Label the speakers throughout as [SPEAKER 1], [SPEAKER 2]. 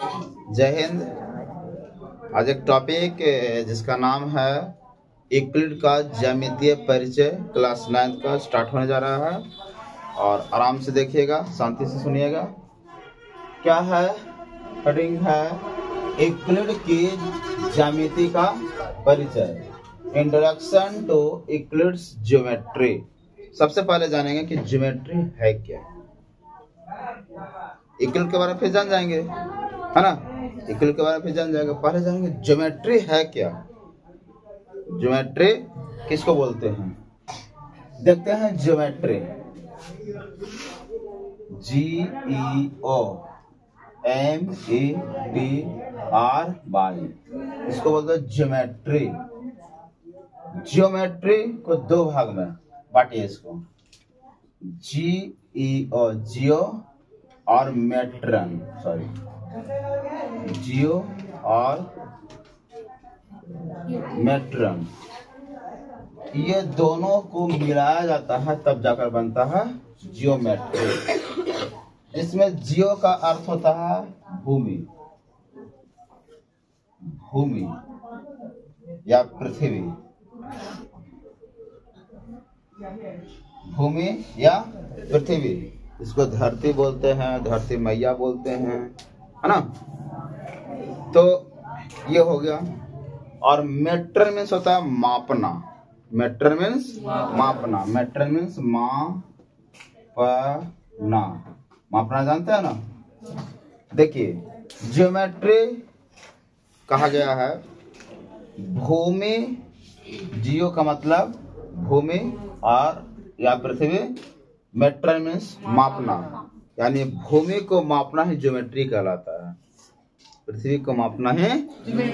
[SPEAKER 1] जय हिंद। आज एक टॉपिक जिसका नाम है यूक्लिड का ज्यामितीय परिचय, क्लास 9 का स्टार्ट होने जा रहा है और आराम से देखिएगा, शांति से सुनिएगा। क्या है? हेडिंग है यूक्लिड की ज्यामिति का परिचय, इंट्रोडक्शन टू यूक्लिड्स ज्योमेट्री। सबसे पहले जानेंगे कि ज्योमेट्री है क्या। यूक्लिड के बारे में फिर जान जाएंगे, है ना। यूक्लिड के बारे में फिर जान जाएंगे। पहले जानेंगे ज्योमेट्री है क्या। ज्योमेट्री किसको बोलते हैं, देखते हैं। ज्योमेट्री GEOMETRY, इसको बोलते हैं ज्योमेट्री। ज्योमेट्री को दो भाग में बांटिए इसको, जियो और मेट्रन, जियो और मेट्रन, ये दोनों को मिलाया जाता है तब जाकर बनता है जियोमेट्री। इसमें जियो का अर्थ होता है भूमि, भूमि या पृथ्वी, भूमि या पृथ्वी। इसको धरती बोलते हैं, धरती मैया बोलते हैं, है ना। तो ये हो गया। और मेट्र मीन्स होता है मापना। मेट्र मीन्स मापना। मेट्र मीन्स मापना, मापना जानते हैं ना। देखिए, ज्योमेट्री कहा गया है भूमि, जियो का मतलब भूमि और या पृथ्वी, मेट्र मीन्स मापना, यानी भूमि को मापना ही ज्योमेट्री कहलाता है, पृथ्वी को मापना ही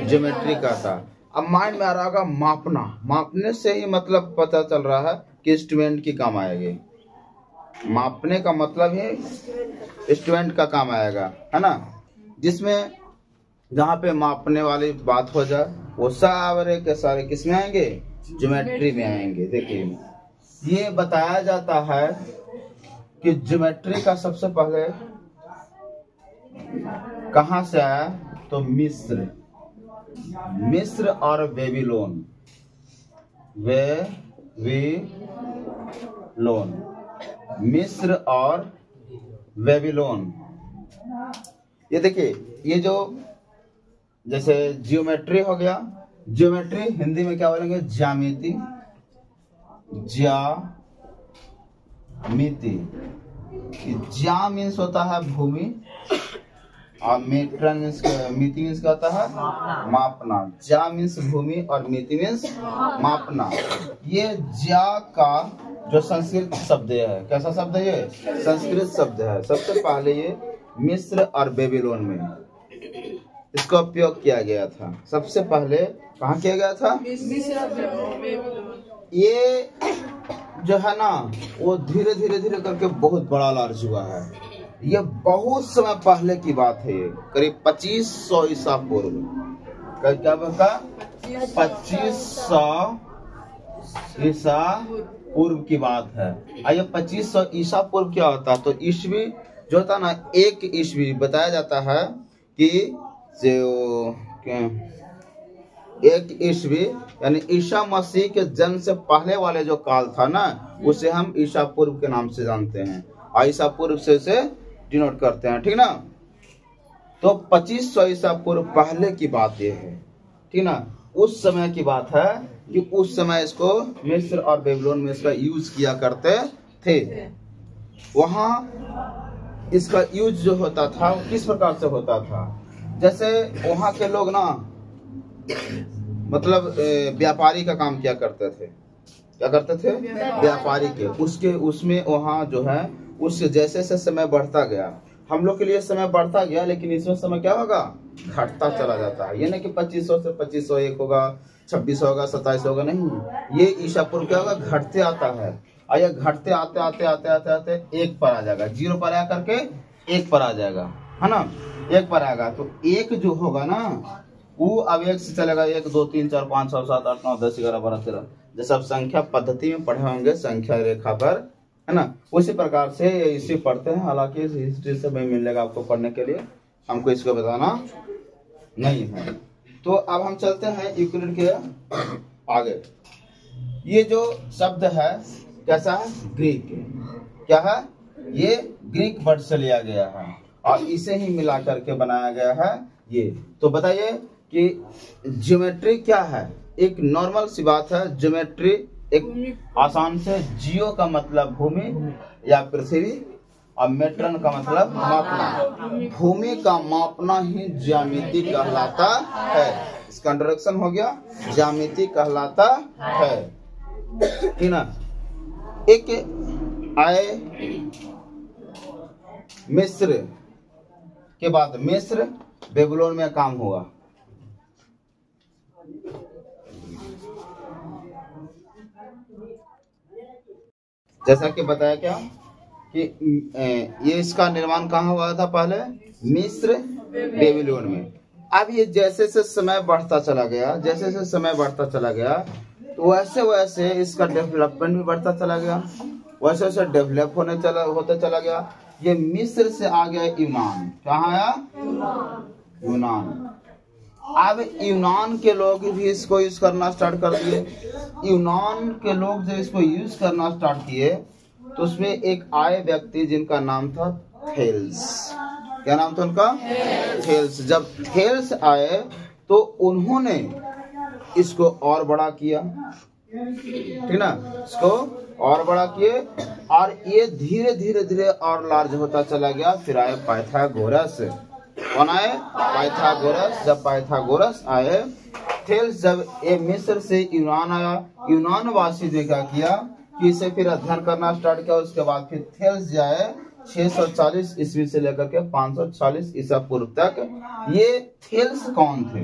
[SPEAKER 1] ज्योमेट्री कहता है। अब माइंड में आ रहा होगा मापना, मापने से ही मतलब पता चल रहा है कि इंस्ट्रूमेंट की काम आएगी। मापने का मतलब ही इंस्ट्रूमेंट का काम आएगा, है ना। जिसमें जहाँ पे मापने वाली बात हो जाए वो सारे के सारे किस में आएंगे, ज्योमेट्री में आएंगे। देखिए, ये बताया जाता है कि ज्योमेट्री का सबसे पहले कहां से आया, तो मिस्र और बेबीलोन, मिस्र और बेबीलोन। ये देखिए, ये जो जैसे जियोमेट्री हो गया, जियोमेट्री हिंदी में क्या बोलेंगे, ज्यामिति, ज्यामिति। ज्या मीन्स होता है भूमि और मेट्रन मीन्स मिति मीन्स क्या होता है, मापना। ज्या मीन्स भूमि और मिति मीन्स मापना। ये ज्या का जो संस्कृत शब्द है, कैसा शब्द है ये, संस्कृत शब्द है। सबसे पहले ये मिस्र और बेबीलोन में इसका उपयोग किया गया था। सबसे पहले कहाँ किया गया था, ये जो है ना वो धीरे धीरे करके बहुत बड़ा लार्ज हुआ है। ये बहुत समय पहले की बात है, ये करीब 2500 ईसा पूर्व। क्या बता, 2500 ईसा पूर्व की बात है। आइए, 2500 ईसा पूर्व क्या होता है, तो ईस्वी जो होता है ना, एक ईस्वी बताया जाता है कि जो एक ईस्वी यानी ईसा मसीह के जन्म से पहले वाले जो काल था ना, उसे हम ईसा पूर्व के नाम से जानते हैं और ईसा पूर्व से उसे डिनोट करते हैं, ठीक ना। तो 2500 ईसा पूर्व पहले की बात ये है, ठीक ना। उस समय की बात है कि उस समय इसको मिस्र और बेबीलोन में इसका यूज किया करते थे। वहां इसका यूज जो होता था वो किस प्रकार से होता था, जैसे वहां के लोग ना मतलब व्यापारी का काम किया करते थे। क्या करते थे, व्यापारी के। उसमें वहाँ जो है उस जैसे से समय बढ़ता गया, हम लोग के लिए समय बढ़ता गया, लेकिन इसमें समय क्या होगा, घटता चला जाता है। ये नहीं कि 2500 से 2501 होगा, 2600 होगा, 2700 होगा, नहीं। ये ईसा पूर्व क्या होगा, घटते आता है। और ये घटते आते आते आते आते आते एक पर आ जाएगा, 0 पर आ करके 1 पर आ जाएगा, है ना। 1 पर आएगा तो 1 जो होगा ना वो अब 1 से चलेगा 1 2 3 4 5 6 7 8 9 10 11 12 13, जैसे आप संख्या पद्धति में पढ़े होंगे संख्या रेखा पर, है ना। उसी प्रकार से इसी पढ़ते हैं, हालांकि हिस्ट्री से भी मिलेगा आपको पढ़ने के लिए, हमको इसको बताना नहीं है। तो अब हम चलते हैं यूक्लिड के आगे। ये जो शब्द है कैसा है? ग्रीक। क्या है? ये ग्रीक वर्ड से लिया गया है और इसे ही मिला करके बनाया गया है ये। तो बताइए कि ज्योमेट्री क्या है? एक नॉर्मल सी बात है, ज्योमेट्री एक आसान से, जियो का मतलब भूमि या पृथ्वी और मेट्रन का मतलब मापना। भूमि का मापना ही ज्यामिति कहलाता है। इसका इंट्रोडक्शन हो गया, ज्यामिति कहलाता है, ठीक ना। एक आए मिस्र के बाद मिस्र बेबीलोन में काम हुआ। जैसा कि बताया क्या कि ये इसका निर्माण कहाँ हुआ था? पहले मिस्र बेबीलोन में। अब ये जैसे से समय बढ़ता चला गया, जैसे से समय बढ़ता चला गया, तो वैसे वैसे इसका डेवलपमेंट भी बढ़ता चला गया, वैसे वैसे डेवलप होता चला गया। ये मिस्र से आ गया यूनान। कहाँ आया? यूनान। अब यूनान के लोग भी इसको यूज करना स्टार्ट कर दिए। यूनान के लोग जब इसको यूज करना स्टार्ट किए तो उसमें एक आए व्यक्ति जिनका नाम था थेल्स। क्या नाम था उनका? थेल्स। जब थेल्स आए तो उन्होंने इसको और बड़ा किया, ठीक ना, इसको और बड़ा किए और ये धीरे धीरे धीरे और लार्ज होता चला गया। फिर आए पाइथागोरस। कौन आए? पाइथागोरस। जब पाइथागोरस आए, थेल्स जब ये मिस्र से यूनान आया, यूनान वासी ने क्या किया कि इसे फिर अध्ययन करना स्टार्ट किया। उसके बाद फिर थेल्स जाए 640 ईस्वी से लेकर के 540 ईसा पूर्व तक। ये थेल्स कौन थे?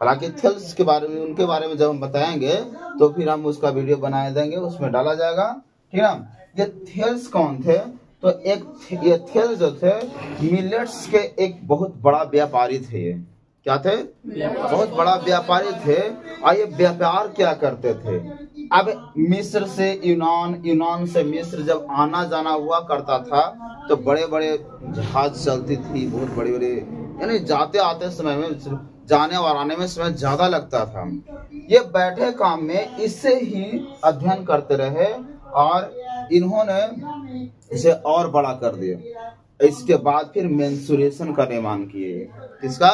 [SPEAKER 1] हालांकि थेल्स के बारे में, उनके बारे में जब हम बताएंगे तो फिर हम उसका वीडियो बना देंगे, उसमें डाला जाएगा, ठीक ना। ये थेल्स कौन थे? तो एक ये थेल्स जो थे मिलेट्स के एक बहुत बड़ा व्यापारी थे। ये क्या थे? बहुत बड़ा व्यापारी थे। और ये व्यापार क्या करते थे? अब मिस्र से यूनान, यूनान से मिस्र जब आना जाना हुआ करता था तो बड़े बड़े जहाज चलती थी, बहुत बड़े बड़े, यानी जाते आते समय में, जाने और आने में समय ज्यादा लगता था। ये बैठे काम में इससे ही अध्ययन करते रहे और इन्होंने इसे और बड़ा कर दिया। इसके बाद फिर मेंसुरेशन का निर्माण किए। किसका?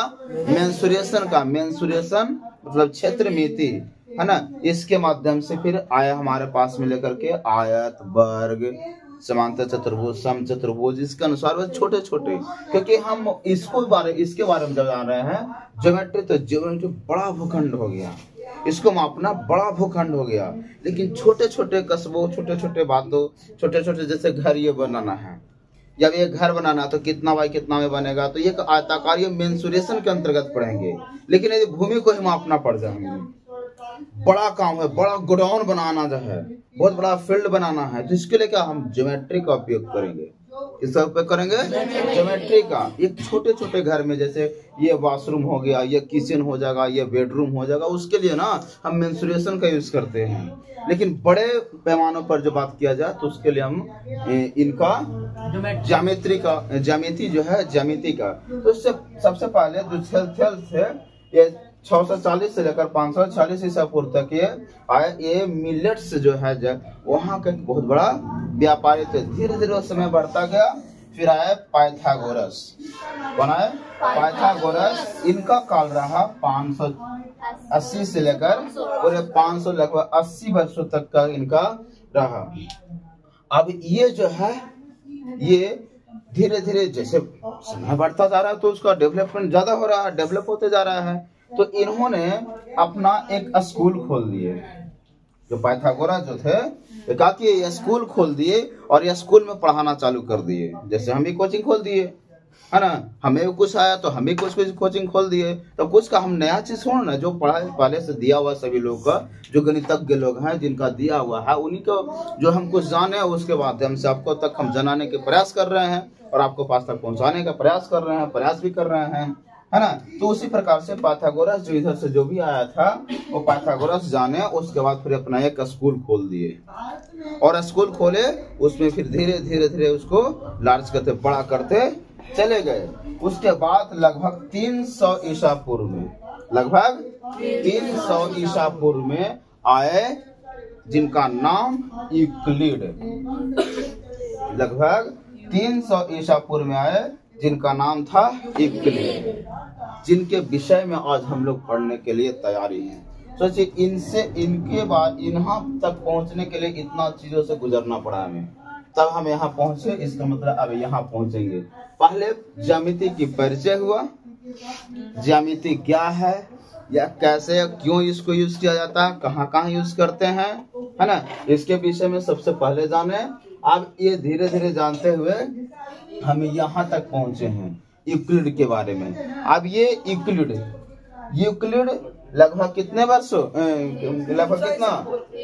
[SPEAKER 1] मेंसुरेशन का। मेंसुरेशन मतलब क्षेत्र मिति, है ना। इसके माध्यम से फिर आया हमारे पास में लेकर के आयत, वर्ग, समांतर चतुर्भुज, समचतुर्भुज, इसके अनुसार वो छोटे छोटे, क्योंकि हम इसके बारे में जब जान रहे हैं ज्योमेट्री, तो ज्योमेट्री बड़ा भूखंड हो गया, इसको मापना बड़ा भूखंड हो गया। लेकिन छोटे छोटे कस्बों, छोटे छोटे बातों, छोटे छोटे, जैसे घर ये बनाना है, जब ये घर बनाना तो कितना बाई कितना में बनेगा, तो ये आयताकार, ये मेंसुरेशन के अंतर्गत पड़ेंगे। लेकिन यदि भूमि को ही मापना पड़ जाएंगे, बड़ा काम है, बड़ा गोडाउन बनाना जो है, बहुत बड़ा फील्ड बनाना है, तो इसके लिए क्या हम ज्योमेट्री का उपयोग करेंगे। किसका उपयोग करेंगे? ज्योमेट्री का। एक छोटे छोटे घर में, जैसे ये वॉशरूम हो गया, ये किचन हो जाएगा, ये बेडरूम हो जाएगा, उसके लिए ना हम मेंसुरेशन का यूज करते हैं। लेकिन बड़े पैमानों पर जो बात किया जाए तो उसके लिए हम इनका ज्यामिति जो है, ज्यामिति का। तो इससे सबसे पहले जो थेल्स थे, ये 640 से लेकर 540 ईसा पूर्व तक ये मिलेट्स जो है वहाँ का बहुत बड़ा व्यापारी थे। धीरे धीरे समय बढ़ता गया। फिर आए पाइथागोरस। कौन आए? पाइथागोरस। इनका काल रहा 580 से लेकर पूरे 500 लगभग 80 वर्षों तक का इनका रहा। अब ये जो है, ये धीरे धीरे जैसे समय बढ़ता जा रहा है तो उसका डेवलपमेंट ज्यादा हो रहा है, डेवलप होते जा रहा है। तो इन्होंने अपना एक स्कूल खोल दिए। जो पाइथागोरस जो थे, कहा कि ये स्कूल खोल दिए और ये स्कूल में पढ़ाना चालू कर दिए। जैसे हम भी कोचिंग खोल दिए, है ना, हमें कुछ आया तो हम भी कुछ कोचिंग खोल दिए। तो कुछ का हम नया चीज छोड़ना, जो पढ़ा पहले से दिया हुआ सभी लोग का, जो गणितज्ञ लोग हैं जिनका दिया हुआ है, उन्हीं को जो हम कुछ जाने, उसके माध्यम से आपको तक हम जनाने के प्रयास कर रहे हैं और आपको पास तक पहुंचाने का प्रयास कर रहे हैं, प्रयास भी कर रहे हैं, है ना। तो उसी प्रकार से पाइथागोरस जो इधर से जो भी आया था वो पाइथागोरस जाने, उसके बाद फिर अपना एक स्कूल खोल दिए और स्कूल खोले, उसमें फिर धीरे धीरे धीरे उसको लार्ज करते, बड़ा करते चले गए। उसके बाद लगभग 300 ईसा पूर्व में, लगभग 300 ईसा पूर्व में आए जिनका नाम यूक्लिड। लगभग 300 ईसा पूर्व में आए जिनका नाम था यूक्लिड, जिनके विषय में आज हम लोग पढ़ने के लिए तैयारी है। सोचिए, इनके बाद यहाँ तक पहुँचने के लिए इतना चीजों से गुजरना पड़ा हमें, तब हम यहाँ पहुँचे। इसका मतलब अब यहाँ पहुँचेंगे। पहले ज्यामिति की परिचय हुआ, ज्यामिति क्या है या कैसे क्यों इसको यूज किया जाता है, कहाँ कहाँ यूज करते हैं, है ना, इसके विषय में सबसे पहले जाने। अब ये धीरे धीरे जानते हुए हम यहाँ तक पहुँचे हैं यूक्लिड के बारे में। अब ये यूक्लिड लगभग कितने वर्षों, लगभग कितना,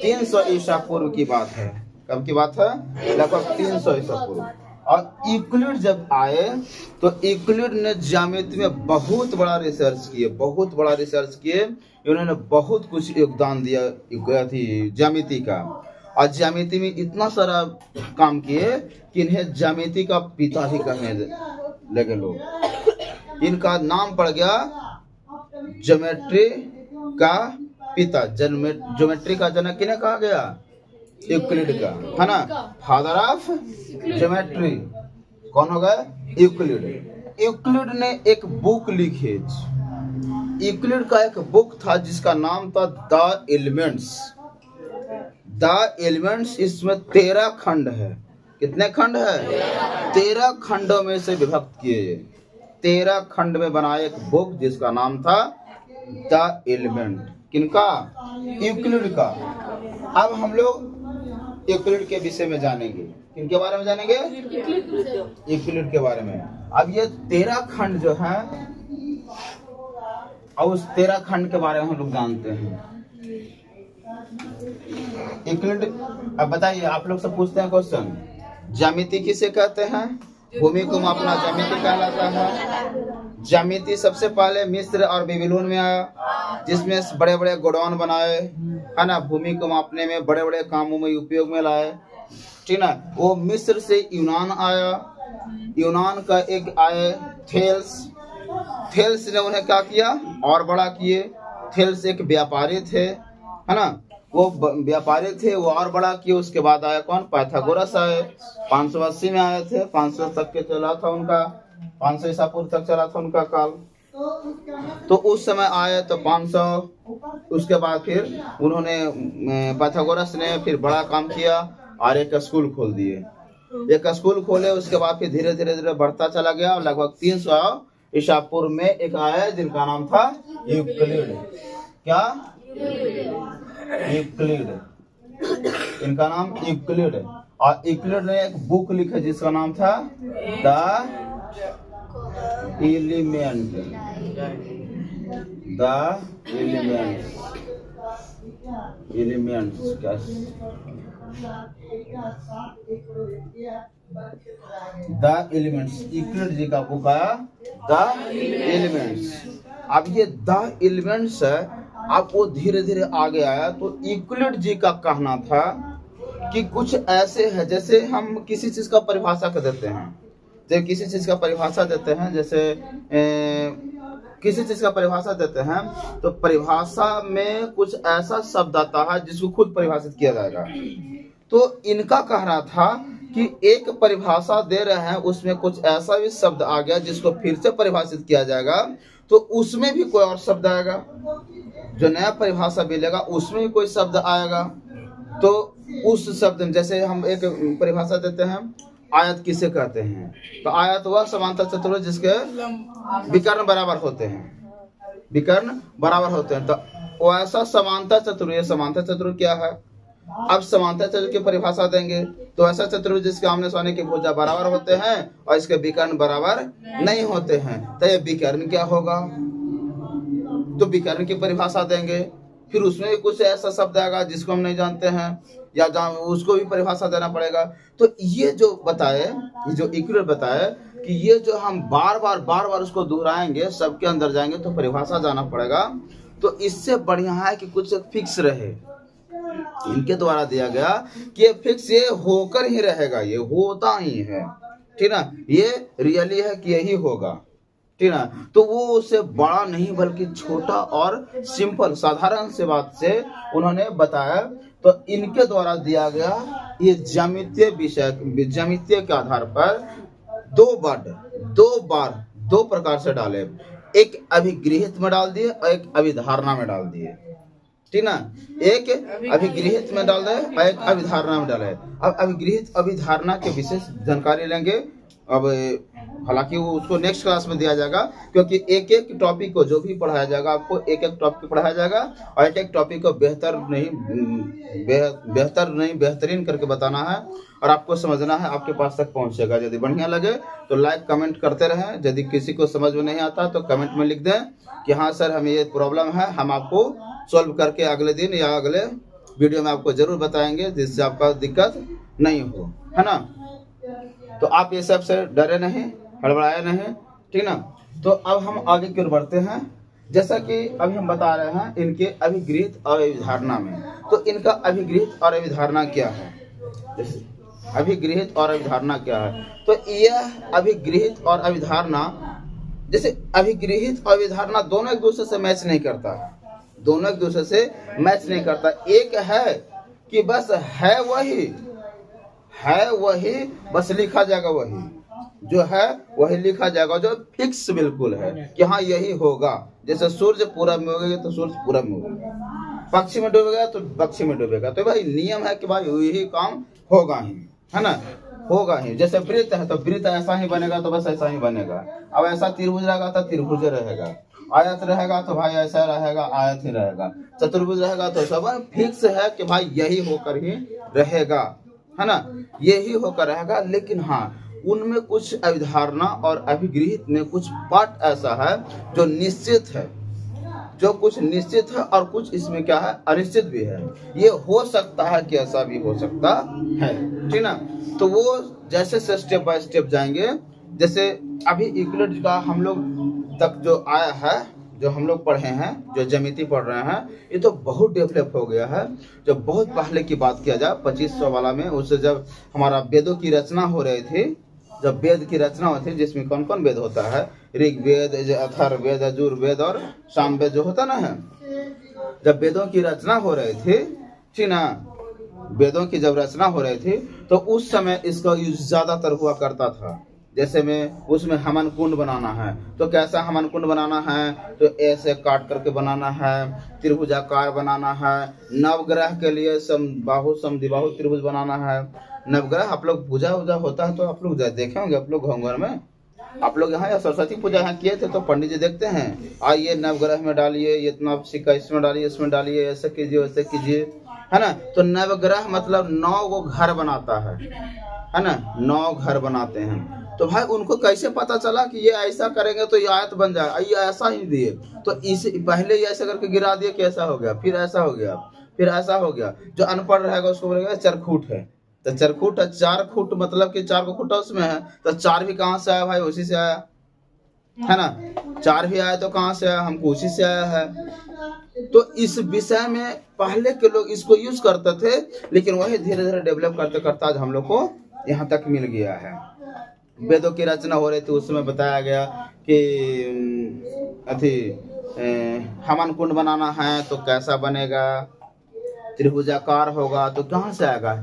[SPEAKER 1] 300 ईसा पूर्व की बात है। कब की बात है? लगभग 300 ईसा पूर्व। और यूक्लिड जब आए तो यूक्लिड ने ज्यामिति में बहुत बड़ा रिसर्च किए, इन्होंने बहुत कुछ योगदान दिया थी ज्यामिति का। और ज्यामिति में इतना सारा काम किए कि इन्हें ज्यामिति का पिता ही कहने लगे लोग। इनका नाम पड़ गया ज्योमेट्री का पिता। ज्योमेट्री का जनक किन्हें कहा गया? यूक्लिड का, है ना, फादर ऑफ ज्योमेट्री। कौन हो गया? यूक्लिड। यूक्लिड ने एक बुक लिखी। यूक्लिड का एक बुक था जिसका नाम था द एलिमेंट्स। द एलिमेंट्स, इसमें 13 खंड है। कितने खंड है? 13 खंडों में से विभक्त किए। 13 खंड में बनाया एक बुक जिसका नाम था द एलिमेंट। किनका? यूक्लिड का। अब हम लोग यूक्लिड के विषय में जानेंगे। किनके बारे में जानेंगे? यूक्लिड के बारे में। अब ये 13 खंड जो है, और उस 13 खंड के बारे में हम लोग जानते हैं। यूक्लिड, अब बताइए, आप लोग से पूछते हैं क्वेश्चन, ज्यामिति किसे कहते हैं? भूमि को मापना ज्यामिति कहलाता है। ज्यामिति सबसे पहले मिस्र और बेबीलोन में आया, जिसमें बड़े बड़े गोडाउन बनाए, है ना, भूमि को मापने में बड़े बड़े कामों में उपयोग में लाए, ठीक ना। वो मिस्र से यूनान आया। यूनान का एक आए थेल्स ने उन्हें क्या किया? और बड़ा किए। थेल्स एक व्यापारी थे, है ना, वो व्यापारी थे, वो और बड़ा किए। उसके बाद आया कौन? पाइथागोरस आए। 580 में आए थे। 500 तक के चला था उनका, 500 ईसा पूर्व तक चला था उनका काल। तो उस समय आए तो 500, उसके बाद फिर उन्होंने, पाइथागोरस ने फिर बड़ा काम किया और एक स्कूल खोल दिए। एक स्कूल खोले, उसके बाद फिर धीरे धीरे बढ़ता चला गया। और लगभग 300 ईसा पूर्व में एक आया जिनका नाम था यूक्लिड। क्या? यूक्लिड। इनका नाम यूक्लिड। और यूक्लिड ने एक बुक लिखी जिसका नाम था द एलिमेंट। द एलिमेंट्स क्या? द एलिमेंट्स, यूक्लिड जी का बुक आया द एलिमेंट्स। अब ये द एलिमेंट्स है, अब वो धीरे धीरे आगे आया। तो यूक्लिड जी का कहना था कि कुछ ऐसे है, जैसे हम किसी चीज का परिभाषा कर देते हैं, जैसे किसी चीज का परिभाषा देते हैं, जैसे किसी चीज का परिभाषा देते हैं, तो परिभाषा में कुछ ऐसा शब्द आता है जिसको खुद परिभाषित किया जाएगा। तो इनका कहना था कि एक परिभाषा दे रहे हैं, उसमें कुछ ऐसा भी शब्द आ गया जिसको फिर से परिभाषित किया जाएगा, तो उसमें भी कोई और शब्द आएगा। जो नया परिभाषा मिलेगा उसमें भी कोई शब्द आएगा। तो उस शब्द में, जैसे हम एक परिभाषा देते हैं, आयत किसे कहते हैं? तो आयत वह समांतर चतुर्भुज जिसके विकर्ण बराबर होते हैं। विकर्ण बराबर होते हैं, तो वो ऐसा समांतर चतुर्भुज। समांतर चतुर्भुज क्या है? अब समांतर चतुर्भुज की परिभाषा देंगे तो ऐसा चतुर्भुज जिसके आमने सामने की भुजा बराबर होते हैं और इसके विकर्ण बराबर नहीं होते हैं, तो ये विकर्ण क्या होगा? तो विकर्ण की परिभाषा देंगे, फिर उसमें भी कुछ ऐसा शब्द आएगा जिसको हम नहीं जानते हैं, या उसको भी परिभाषा देना पड़ेगा। तो ये जो बताए, ये जो यूक्लिड बताए कि ये जो हम बार बार उसको दोहराएंगे, सबके अंदर जाएंगे तो परिभाषा जाना पड़ेगा। तो इससे बढ़िया है कि कुछ फिक्स रहे। इनके द्वारा दिया गया कि ये फिक्स, ये होकर ही रहेगा, ये होता ही है, ठीक ना, ये रियली है कि यही होगा, ठीक ना। तो वो उससे बड़ा नहीं बल्कि छोटा और सिंपल साधारण से बात से उन्होंने बताया। तो इनके द्वारा दिया गया ये ज्यामितीय विषय, ज्यामितीय के आधार पर दो बार दो प्रकार से डाले, एक अभिगृहित में डाल दिए और एक अभिधारणा में डाल दिए, ठीक ना। एक अभिगृहित में डाल रहे और एक अभिधारणा में डाले। अब अभिगृहित अभिधारणा के विशेष जानकारी लेंगे। अब हालांकि वो उसको नेक्स्ट क्लास में दिया जाएगा, क्योंकि एक एक टॉपिक को जो भी पढ़ाया जाएगा आपको एक एक टॉपिक पढ़ाया जाएगा और एक एक टॉपिक को बेहतरीन करके बताना है और आपको समझना है, आपके पास तक पहुंचेगा। यदि बढ़िया लगे तो लाइक कमेंट करते रहें। यदि किसी को समझ में नहीं आता तो कमेंट में लिख दें कि हाँ सर हमें ये प्रॉब्लम है, हम आपको सॉल्व करके अगले दिन या अगले वीडियो में आपको जरूर बताएंगे, जिससे आपका दिक्कत नहीं हो, है ना। तो आप ये सब से डरे नहीं, हड़बड़ाए नहीं, ठीक ना। तो अब हम आगे की ओर बढ़ते हैं। जैसा कि अभी हम बता रहे हैं इनके अभिगृहित और अभिधारणा में, तो इनका अभिगृहित और अभिधारणा क्या है। जैसे अभिगृहित और अभिधारणा क्या है, तो यह अभिगृहित और अभिधारणा, जैसे अभिगृहित और अभिधारणा दोनों एक दूसरे से मैच नहीं करता, दोनों एक दूसरे से मैच नहीं करता। एक है कि बस है वही बस लिखा जाएगा, वही जो है वही लिखा जाएगा, जो फिक्स बिल्कुल है कि हाँ यही होगा। जैसे सूर्य पूरब में उगेगा तो सूर्य पूरब में उगेगा, पश्चिम में डूबेगा तो पश्चिम में डूबेगा। तो भाई नियम है कि भाई यही काम होगा ही, है ना, होगा ही। जैसे वृत्त है तो वृत्त ऐसा ही बनेगा तो बस ऐसा ही बनेगा। अब ऐसा त्रिभुज रहेगा तो त्रिभुज रहेगा, आयत रहेगा तो भाई ऐसा रहेगा, आयत ही रहेगा। चतुर्भुज रहेगा तो सब फिक्स है कि भाई यही होकर ही रहेगा, है ना, यही होकर रहेगा। लेकिन हाँ उनमें कुछ अभिधारणा और अभिगृहित में कुछ पार्ट ऐसा है जो निश्चित है, जो कुछ निश्चित है और कुछ इसमें क्या है अनिश्चित भी है। ये हो सकता है कि ऐसा भी हो सकता है, ठीक ना। तो वो जैसे से स्टेप बाय स्टेप जाएंगे। जैसे अभी यूक्लिड का हम लोग तक जो आया है, जो हम लोग पढ़े हैं, जो ज्यामिति पढ़ रहे हैं, ये तो बहुत डेवलप हो गया है। जब बहुत पहले की बात किया जाए 2500 वाला में, उससे जब हमारा वेदों की रचना हो रही थी, जब वेद की रचना होती है जिसमें कौन कौन वेद होता है, ऋग्वेद, अथर्ववेद, यजुर्वेद और सामवेद जो होता ना है, जब वेदों की रचना हो रही थी, ठीक ना, वेदों की जब रचना हो रही थी तो उस समय इसका यूज ज्यादातर हुआ करता था। जैसे में उसमें हवन कुंड बनाना है तो कैसा हवन कुंड बनाना है, तो ऐसे काट करके बनाना है, त्रिभुजाकार बनाना है। नवग्रह के लिए समबाहु समद्विबाहु त्रिभुज बनाना है। नवग्रह आप लोग पूजा वूजा होता है तो आप लोग देखे होंगे, आप लोग घर में, आप लोग यहाँ या सरस्वती पूजा यहाँ किए थे तो पंडित जी देखते हैं, आइए नवग्रह में डालिए, इतना सिक्का इसमें डालिए, इसमें डालिए, ऐसे कीजिए वैसे कीजिए, है ना। तो नवग्रह मतलब 9 को घर बनाता है ना, 9 घर बनाते हैं। तो भाई उनको कैसे पता चला कि ये ऐसा करेंगे तो ये आयत बन जाएगा, ये ऐसा ही दिए तो इस पहले ही ऐसा करके गिरा दिए कि ऐसा हो गया, फिर ऐसा हो गया, फिर ऐसा हो गया। जो अनपढ़ रहेगा उसको बोलेगा चरखूट है, तो चरखूट है, 4 फुट मतलब कि 4 को खुटा उसमें है, तो 4 भी कहाँ से आया भाई, उसी से आया, है ना। 4 भी आया तो कहाँ से आया, हमको उसी से आया है। तो इस विषय में पहले के लोग इसको यूज करते थे, लेकिन वही धीरे धीरे डेवलप करते करते आज हम लोग को यहाँ तक मिल गया है। वेदों की रचना हो रही थी उस समय बताया गया कि हवन कुंड बनाना है तो कैसा बनेगा, त्रिभुजाकार होगा तो कहाँ से आएगा,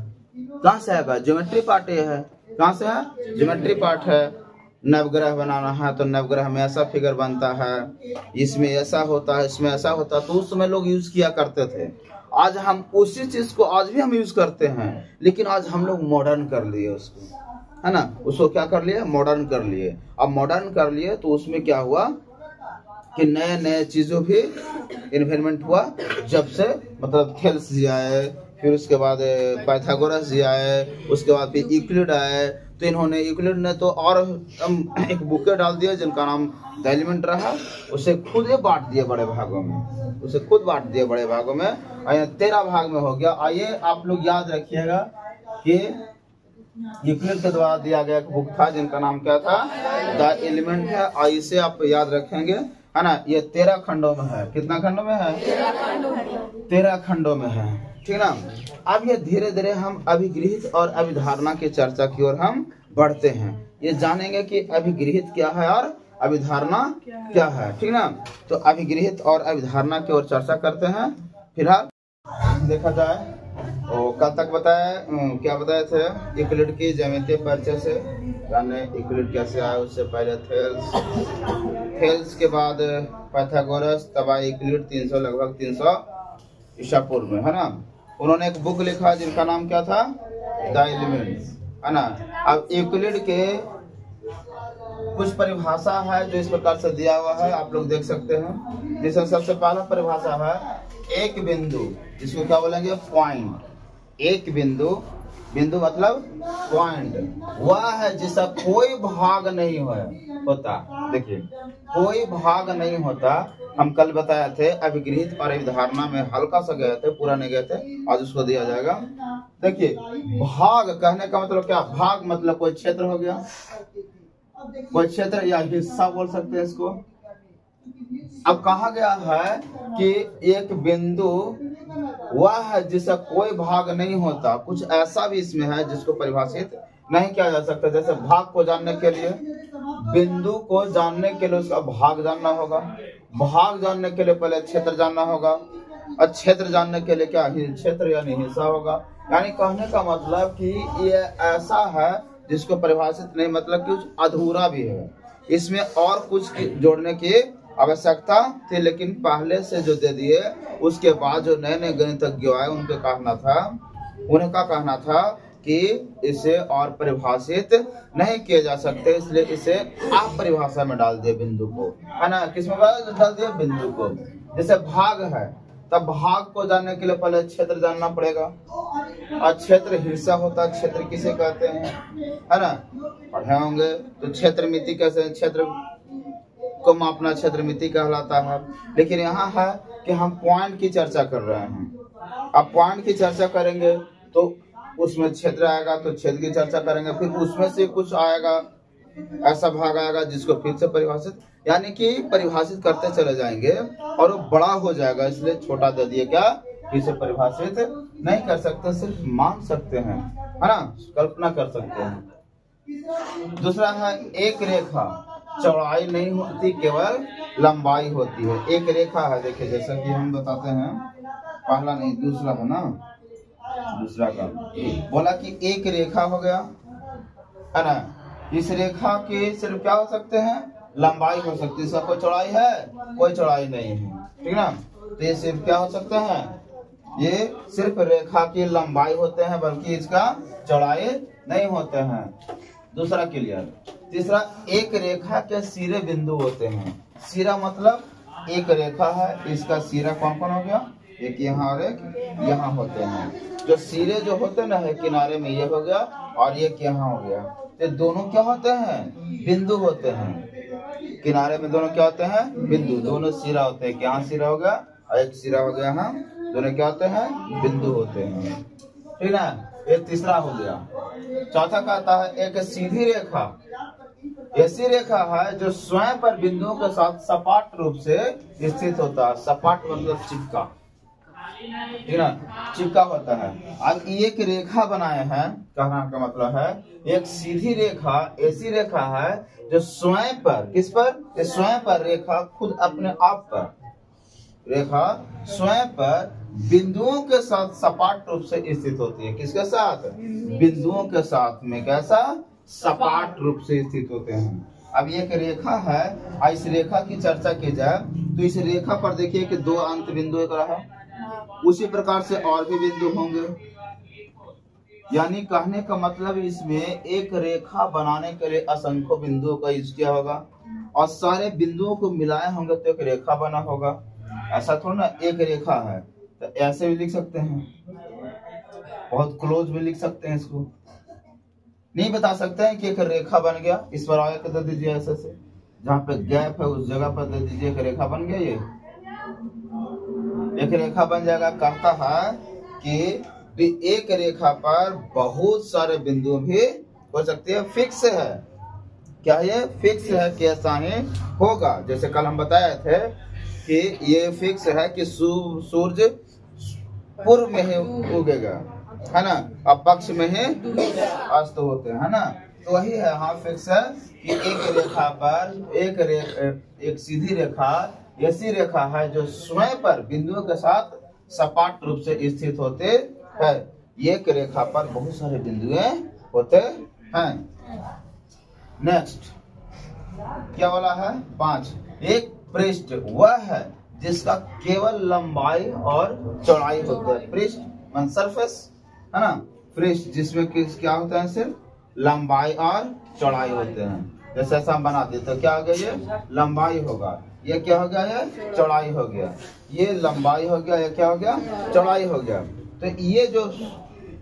[SPEAKER 1] कहाँ से आएगा, ज्योमेट्री पार्ट ये है, कहाँ से है, ज्योमेट्री पार्ट है। नवग्रह बनाना है तो नवग्रह में ऐसा फिगर बनता है, इसमें ऐसा होता है, इसमें ऐसा होता है। तो उस समय लोग यूज किया करते थे। आज हम उसी चीज को आज भी हम यूज करते हैं, लेकिन आज हम लोग मॉडर्न कर लिए उसको, है ना, उसको क्या कर लिए, मॉडर्न कर लिए। अब मॉडर्न कर लिए तो उसमें क्या हुआ कि नए नए चीजों भी इन्वेंटमेंट हुआ। जब से मतलब थेल्स जी आए, फिर उसके बाद पाइथागोरस जी आए, उसके बाद फिर यूक्लिड आए। तो इन्होंने यूक्लिड ने तो और एक बुके डाल दिए जिनका नाम द एलिमेंट रहा, उसे खुद ही बांट दिए बड़े भागों में, उसे खुद बांट दिए बड़े भागों में, 13 भाग में हो गया। आइए आप लोग याद रखिएगा कि यूक्लिड के द्वारा दिया गया एक बुक था जिनका नाम क्या था, द एलिमेंट है। और इसे आप याद रखेंगे, है ना। ये 13 खंडों में है, कितना खंडों में है, 13 खंडों में है, ठीक ना। अब ये धीरे धीरे हम अभिगृहित और अभिधारणा की चर्चा की ओर हम बढ़ते हैं। ये जानेंगे कि अभिगृहित क्या है और अभिधारणा क्या है, ठीक ना। तो अभिगृहित और अभिधारणा की ओर चर्चा करते हैं। फिलहाल देखा जाए तो कल तक क्या बताए थे, यूक्लिड की ज्यामितीय परिचय से, यानी यूक्लिड कैसे आया, उससे पहले थेल्स के बाद पाइथागोरस, तब आया यूक्लिड लगभग 300 ईसा पूर्व में, है ना। उन्होंने एक बुक लिखा जिनका नाम क्या था, द एलिमेंट्स, है ना। अब यूक्लिड के कुछ परिभाषा है जो इस प्रकार से दिया हुआ है, आप लोग देख सकते हैं। जिसमें सबसे पहला परिभाषा है एक बिंदु, जिसको क्या बोलेंगे, पॉइंट। एक बिंदु, बिंदु मतलब पॉइंट, वह है जिसका कोई भाग नहीं होता। देखिए, कोई भाग नहीं होता। हम कल बताए थे अभिगृहित और अभिधारणा में हल्का सा गए थे, पूरा नहीं गए थे, आज उसको दिया जाएगा। देखिए, भाग कहने का मतलब क्या, भाग मतलब कोई क्षेत्र हो गया, कोई क्षेत्र या हिस्सा बोल सकते हैं इसको। अब कहा गया है कि एक बिंदु वह है जिसका कोई भाग नहीं होता। कुछ ऐसा भी इसमें है जिसको परिभाषित नहीं किया जा सकता। जैसे भाग को जानने के लिए, बिंदु को जानने के लिए उसका भाग जानना होगा, भाग जानने के लिए पहले क्षेत्र जानना होगा, और क्षेत्र जानने के लिए क्या, क्षेत्र यानी हिस्सा होगा। यानी कहने का मतलब कि ये ऐसा है जिसको परिभाषित नहीं, मतलब कि कुछ अधूरा भी है, इसमें और कुछ जोड़ने की आवश्यकता थी, लेकिन पहले से जो दे दिए, उसके बाद जो नए नए गणितज्ञ आए उनका कहना था कि इसे और परिभाषित नहीं किए जा सकते, इसलिए इसे आप परिभाषा में डाल दिए बिंदु को, है ना। किसमें डाल दिए, बिंदु को। जैसे भाग है, तब भाग को जानने के लिए पहले क्षेत्र जानना पड़ेगा, और क्षेत्र हिस्सा होता है। क्षेत्र किसे कहते हैं, है ना, पढ़े होंगे। तो क्षेत्र मिति कैसे, क्षेत्र को मापना क्षेत्र मिति कहलाता है। लेकिन यहाँ है कि हम पॉइंट की चर्चा कर रहे हैं। अब पॉइंट की चर्चा करेंगे तो उसमें क्षेत्र आएगा, तो क्षेत्र की चर्चा करेंगे, फिर उसमें से कुछ आएगा, ऐसा भाग आएगा जिसको फिर से परिभाषित, यानी कि परिभाषित करते चले जाएंगे और वो बड़ा हो जाएगा। इसलिए छोटा दे दिए, क्या, फिर से परिभाषित नहीं कर सकते, सिर्फ मान सकते हैं, है ना, कल्पना कर सकते हैं। दूसरा है एक रेखा, चौड़ाई नहीं होती, केवल लंबाई होती है। एक रेखा है, देखिए जैसा कि हम बताते हैं, पहला नहीं दूसरा है ना, दूसरा का बोला कि एक रेखा हो गया, है ना। इस रेखा के सिर्फ क्या हो सकते हैं, लंबाई हो सकती है, इसका कोई चौड़ाई है, कोई चौड़ाई नहीं है, ठीक ना। तो ये सिर्फ क्या हो सकते हैं, ये सिर्फ रेखा की लंबाई होते हैं, बल्कि इसका चौड़ाई नहीं होते हैं। दूसरा क्लियर। तीसरा, एक रेखा के सिरे बिंदु होते हैं। सिरा मतलब एक रेखा है, इसका सिरा कौन कौन हो गया, एक यहाँ और एक यहाँ होते हैं। जो सिरे जो होते हैं ना, है किनारे में, ये हो गया और एक यहाँ हो गया। तो दोनों क्या होते हैं, बिंदु होते हैं। किनारे में दोनों क्या होते हैं, बिंदु। दोनों सिरा होते हैं, यहाँ सिरा हो गया और एक सिरा हो गया यहाँ, दोनों क्या होते हैं, बिंदु होते हैं, ठीक ना। ये तीसरा हो गया। चौथा कहता है एक सीधी रेखा, ऐसी रेखा है जो स्वयं पर बिंदुओं के साथ सपाट रूप से स्थित होता है। सपाट मतलब चिपका, ठीक ना, चिपका होता है। अब एक रेखा बनाए हैं, कहना का मतलब है एक सीधी रेखा ऐसी रेखा है जो स्वयं पर, किस पर, स्वयं पर, रेखा खुद अपने आप पर, रेखा स्वयं पर बिंदुओं के साथ सपाट रूप से स्थित होती है। किसके साथ, बिंदुओं के साथ में कैसा, सपाट रूप से स्थित होते हैं। अब एक रेखा है, इस रेखा की चर्चा की जाए तो इस रेखा पर देखिए कि दो अंत बिंदु एक रहा, उसी प्रकार से और भी बिंदु होंगे। यानी कहने का मतलब इसमें एक रेखा बनाने के लिए असंख्य बिंदुओं का यूज किया होगा और सारे बिंदुओं को मिलाए होंगे तो एक रेखा बना होगा। ऐसा थोड़ा ना, एक रेखा है तो ऐसे भी लिख सकते हैं, बहुत क्लोज भी लिख सकते हैं, इसको नहीं बता सकते हैं कि एक रेखा बन गया। इस पर आगे दे दीजिए, ऐसे से जहाँ पे गैप है उस जगह पर दे दीजिए, एक रेखा बन गया, ये एक रेखा बन जाएगा। कहता है कि एक रेखा पर बहुत सारे बिंदु भी हो सकते हैं। फिक्स है क्या, ये फिक्स है कि ऐसा ही होगा। जैसे कल हम बताए थे कि ये फिक्स है कि सूर्य पूर्व में ही उगेगा, है ना, और पक्ष में ही अस्त होते हैं, है ना। तो वही है, यहाँ फिक्स है कि एक रेखा पर एक सीधी रेखा ऐसी रेखा है जो स्वयं पर बिंदुओं के साथ सपाट रूप से स्थित होते हैं। एक रेखा पर बहुत सारे बिंदुएं होते हैं। नेक्स्ट क्या वाला है? 5। एक पृष्ठ वह है जिसका केवल लंबाई और चौड़ाई होता है। पृष्ठ मान सरफेस है ना, पृष्ठ जिसमें क्या होता है? सिर्फ लंबाई और चौड़ाई होते हैं। जैसे ऐसा हम बना देते तो क्या हो गया? ये लंबाई होगा, ये क्या हो गया? ये चौड़ाई हो गया। ये लंबाई हो गया, ये क्या हो गया? चौड़ाई हो गया। तो ये जो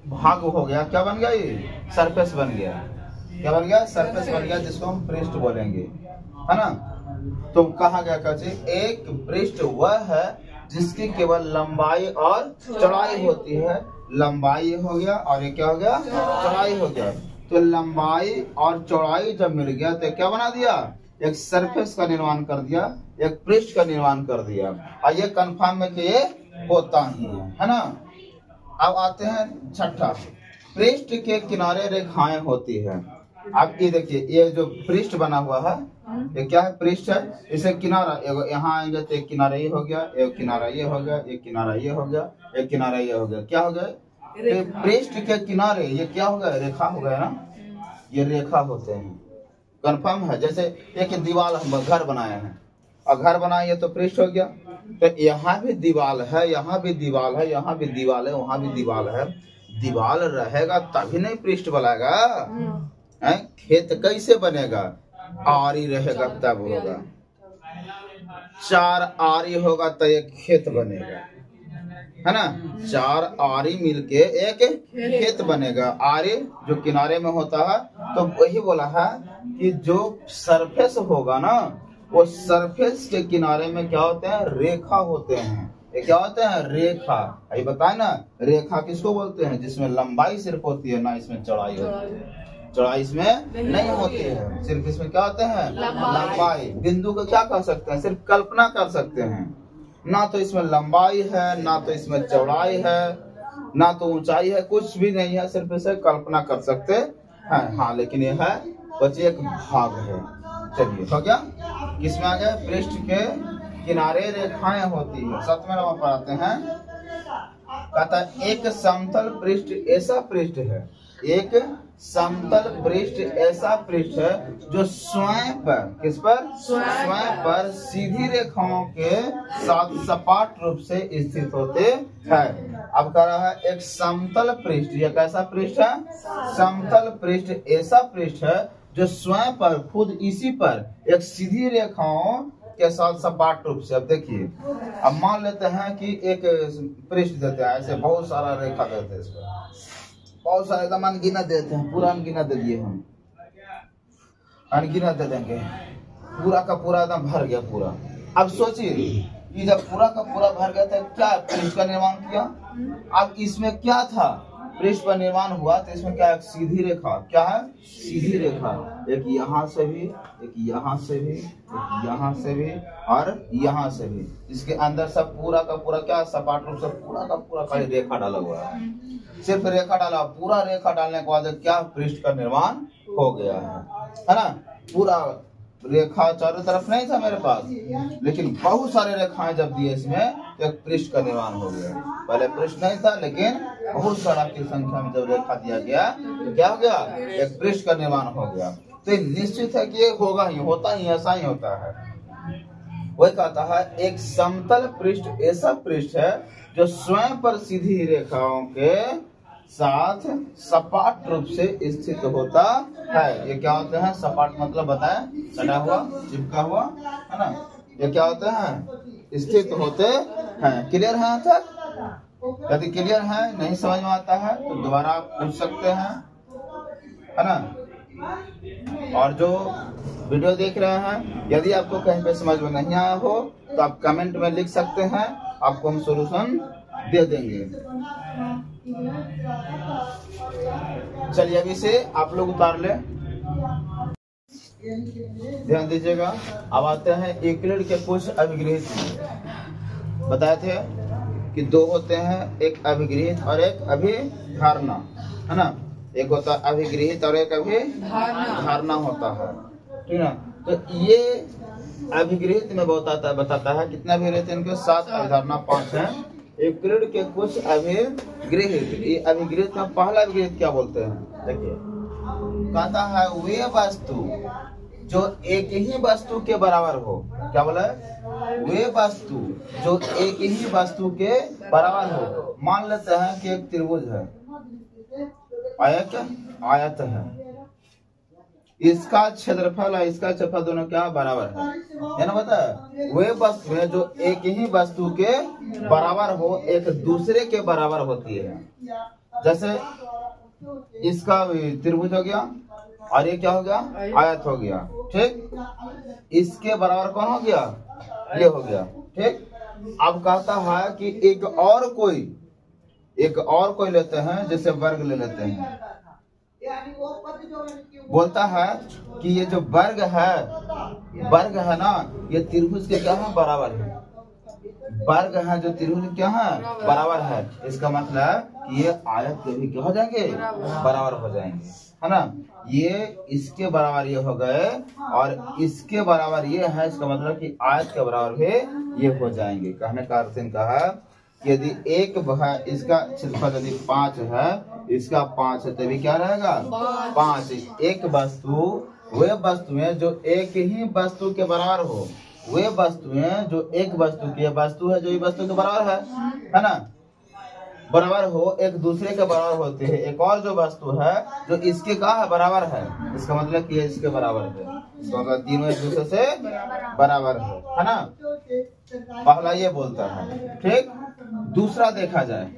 [SPEAKER 1] भाग हो गया क्या बन गया? ये सरफेस बन गया। क्या बन गया? सरफेस बन गया, जिसको हम पृष्ठ बोलेंगे, है ना। तो कहा गया कैसे? एक पृष्ठ वह है जिसकी केवल लंबाई और चौड़ाई होती है। लंबाई हो गया और ये क्या हो गया? चौड़ाई हो गया। तो लंबाई और चौड़ाई जब मिल गया तो क्या बना दिया? एक सरफेस का निर्माण कर दिया, एक पृष्ठ का निर्माण कर दिया। और ये कंफर्म है कि ये होता ही है ना। अब आते हैं छठा, पृष्ठ के किनारे रेखाएं होती है। अब ये देखिए, ये जो पृष्ठ बना हुआ है ये क्या है? पृष्ठ है। इसे किनारा यहाँ आएंगे तो एक किनारा ये हो गया, एक किनारा ये हो गया, एक किनारा ये हो गया, एक किनारा ये हो गया। क्या हो गया? तो पृष्ठ के किनारे ये क्या हो गया? रेखा हो गया ना। ये रेखा होते हैं, कंफर्म है। जैसे एक दीवार हम घर बनाए हैं और घर बनाए तो पृष्ठ हो गया। तो यहाँ भी दीवार है, यहाँ भी दीवार है, यहाँ भी दीवार है, वहाँ भी दीवार है। दीवार रहेगा तभी नहीं पृष्ठ बनाएगा। खेत कैसे बनेगा? आरी रहेगा तब होगा। 4 आरी होगा तो एक खेत बनेगा, है ना। 4 आरी मिलके एक खेत बनेगा। आरी जो किनारे में होता है, तो वही बोला है कि जो सरफेस होगा ना, वो सरफेस के किनारे में क्या होते हैं? रेखा होते हैं। ये क्या होते हैं? रेखा। ये बताए ना, रेखा किसको बोलते हैं? जिसमें लंबाई सिर्फ होती है, ना इसमें चौड़ाई होती है। चौड़ाई इसमें नहीं होती है, सिर्फ इसमें क्या होते हैं? लंबाई। बिंदु को क्या कर सकते हैं? सिर्फ कल्पना कर सकते हैं। ना तो इसमें लंबाई है, ना तो इसमें चौड़ाई है, ना तो ऊंचाई है, कुछ भी नहीं है, सिर्फ इसे कल्पना कर सकते हैं। हाँ, लेकिन यह है बच्चे एक भाग है। चलिए हो गया। किसमें आ गया? पृष्ठ के किनारे रेखाएं होती है। 7वें नंबर पर आते हैं, कहता है एक समतल पृष्ठ ऐसा पृष्ठ है, एक समतल पृष्ठ ऐसा पृष्ठ है जो स्वयं पर, किस पर? स्वयं पर सीधी रेखाओं के साथ सपाट रूप से स्थित होते हैं। अब कह रहा है एक समतल पृष्ठ, यह कैसा पृष्ठ है? समतल पृष्ठ ऐसा पृष्ठ है जो स्वयं पर, खुद इसी पर एक सीधी रेखाओं के साथ सपाट रूप से। अब देखिए, अब मान लेते हैं कि एक पृष्ठ देते हैं, ऐसे बहुत सारा रेखा देते हैं, इसको बहुत सारे एकदम अनगिनत देते हैं, पूरा अनगिनत दे दिए, हम अनगिनत दे देंगे, पूरा का पूरा एकदम भर गया पूरा। अब सोचिए कि जब पूरा का पूरा भर गया था, क्या पृष्ठ का निर्माण किया? अब इसमें क्या था? पृष्ठ का निर्माण हुआ तो इसमें क्या है? सीधी रेखा। क्या है? सीधी रेखा। एक यहाँ से भी, एक यहाँ से भी, एक यहाँ से भी और यहाँ से भी। इसके अंदर सब पूरा का पूरा क्या सपाट रूप से पूरा का पूरा खाली रेखा डाला हुआ है। सिर्फ रेखा डाला, पूरा रेखा डालने के बाद क्या पृष्ठ का निर्माण हो गया है ना। पूरा रेखा चारों तरफ नहीं था मेरे पास, लेकिन बहुत सारे रेखाएं जब दिए इसमें तो एक पृष्ठ का निर्माण हो गया। पहले पृष्ठ नहीं था, लेकिन बहुत सारा की संख्या में जब रेखा दिया गया तो क्या हो गया? एक पृष्ठ का निर्माण हो गया। तो निश्चित है कि ये होगा ही, होता ही, ऐसा ही होता है। वही कहता है एक समतल पृष्ठ ऐसा पृष्ठ है जो स्वयं पर सीधी रेखाओं के साथ सपाट रूप से स्थित होता है। ये क्या होते हैं? सपाट मतलब बताएं, सटा हुआ, चिपका हुआ, है ना। ये क्या होते हैं? स्थित होते हैं। क्लियर है यहाँ तक? यदि क्लियर है, नहीं समझ में आता है तो दोबारा आप पूछ सकते हैं, है ना। और जो वीडियो देख रहे हैं, यदि आपको कहीं पे समझ में नहीं आया हो तो आप कमेंट में लिख सकते हैं, आपको हम सॉल्यूशन दे देंगे। चलिए अभी से आप लोग उतार ले, ध्यान दीजिएगा। अब आते हैं यूक्लिड के कुछ अभिगृहित। बताए थे कि 2 होते हैं, एक अभिगृहित और एक अभिधारणा, है ना। एक होता है अभिगृहित और एक धारणा होता है, ठीक है। तो ये अभिगृहित में बताता है कितना अभिगृहित, इनके 7 अभिधारणा 5 है। यूक्लिड के कुछ अभिगृहित, ये अभिगृहित में पहला अभिगृहित क्या बोलते हैं, देखिए कहता है वे वस्तु जो एक ही वस्तु के बराबर हो, क्या बोला है, वे वस्तु जो एक ही वस्तु के बराबर हो। मान लेते हैं कि एक त्रिभुज है, आयत है, इसका क्षेत्रफल और इसका क्षेत्रफल दोनों क्या बराबर है ना, बता है। वे वस्तु है जो एक ही वस्तु के बराबर हो, एक दूसरे के बराबर होती है। जैसे इसका त्रिभुज हो गया और ये क्या हो गया, आयत हो गया, ठीक। इसके बराबर कौन हो गया, ये हो गया, ठीक। अब कहता है कि एक और कोई लेते हैं, जैसे वर्ग ले लेते हैं। बोलता है कि ये जो वर्ग है ना, ये त्रिभुज के क्या है, बराबर है। वर्ग है जो त्रिभुज क्या है, बराबर है। इसका मतलब कि ये आयत के भी क्या हो जाएंगे, बराबर हो जाएंगे, है ना। ये इसके बराबर ये हो गए और इसके बराबर ये है, इसका मतलब कि आयत के बराबर भी ये हो जाएंगे। कहने का अर्थ इनका है कि यदि एक है, इसका क्षेत्रफल यदि 5 है, इसका 5 है, तभी क्या रहेगा 5। एक वस्तु, वे वस्तुएं जो एक ही वस्तु के बराबर हो, वे वस्तुएं जो एक वस्तु की वस्तु है, जो ये वस्तु के बराबर है ना, बराबर हो, एक दूसरे के बराबर होते हैं। एक और जो वस्तु है जो इसके का है, बराबर है, इसका मतलब कि इसके बराबर है, इसका मतलब तीनों एक दूसरे से बराबर है ना। पहला ये बोलता है, ठीक। दूसरा देखा जाए,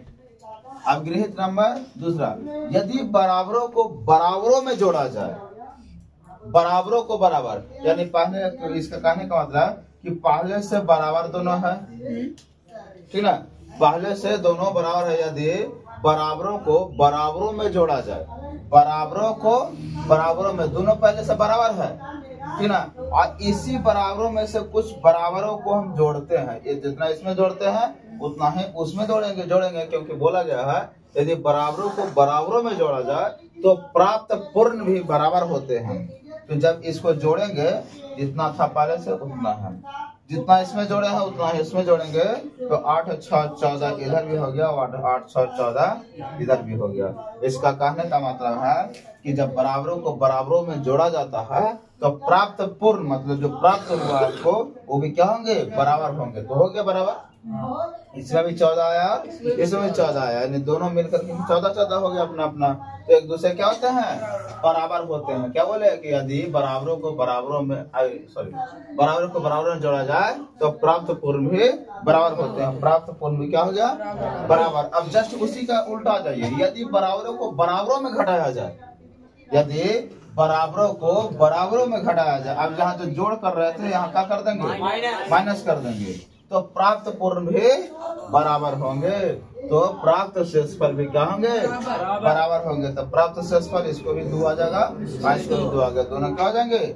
[SPEAKER 1] अभिगृहित नंबर दूसरा, यदि बराबरों को बराबरों में जोड़ा जाए, बराबरों को बराबर, यानी पहले, इसका कहने का मतलब कि पहले से बराबर दोनों है, ठीक ना, पहले से दोनों बराबर है। यदि बराबरों को बराबरों में जोड़ा जाए, बराबरों को बराबरों में, दोनों पहले से बराबर है, ठीक ना, और इसी बराबरों में से कुछ बराबरों को हम जोड़ते हैं। ये जितना इसमें जोड़ते हैं उतना ही उसमें जोड़ेंगे, क्योंकि बोला गया है यदि बराबरों को बराबरों में जोड़ा जाए तो प्राप्त पूर्ण भी बराबर होते हैं। तो जब इसको जोड़ेंगे, जितना था पहले से उतना है, जितना इसमें जोड़े हैं उतना ही इसमें जोड़ेंगे, तो 8 6 14 इधर भी हो गया और 8 6 14 इधर भी हो गया। इसका कहने का मतलब है कि जब बराबरों को बराबरों में जोड़ा जाता है तो प्राप्त पूर्ण, मतलब जो प्राप्त हुआ आपको, वो भी क्या होंगे, बराबर होंगे। तो हो गया बराबर, इसमें भी 14 आया, इसमें भी 14 आया, यानी दोनों मिलकर 14 हो गया अपना अपना। तो एक दूसरे क्या होते हैं, बराबर होते हैं। क्या बोले कि यदि बराबरों को बराबरों में जोड़ा जाए तो प्राप्त पूर्ण भी बराबर होते हैं। प्राप्त पूर्ण भी क्या हो गया, बराबर। अब जस्ट उसी का उल्टा आ जाइए, यदि बराबरों को बराबरों में घटाया जाए, यदि बराबरों को बराबरों में घटाया जाए, अब जहाँ जो जोड़ कर रहे थे यहाँ क्या कर देंगे, माइनस कर देंगे, तो प्राप्त पूर्ण भी बराबर होंगे। तो प्राप्त शेषफल भी क्या होंगे, बराबर होंगे। तो प्राप्त शेषफल, इसको भी 2 आ जाएगा, इसको भी 2 आ गया, दोनों क्या हो जाएंगे,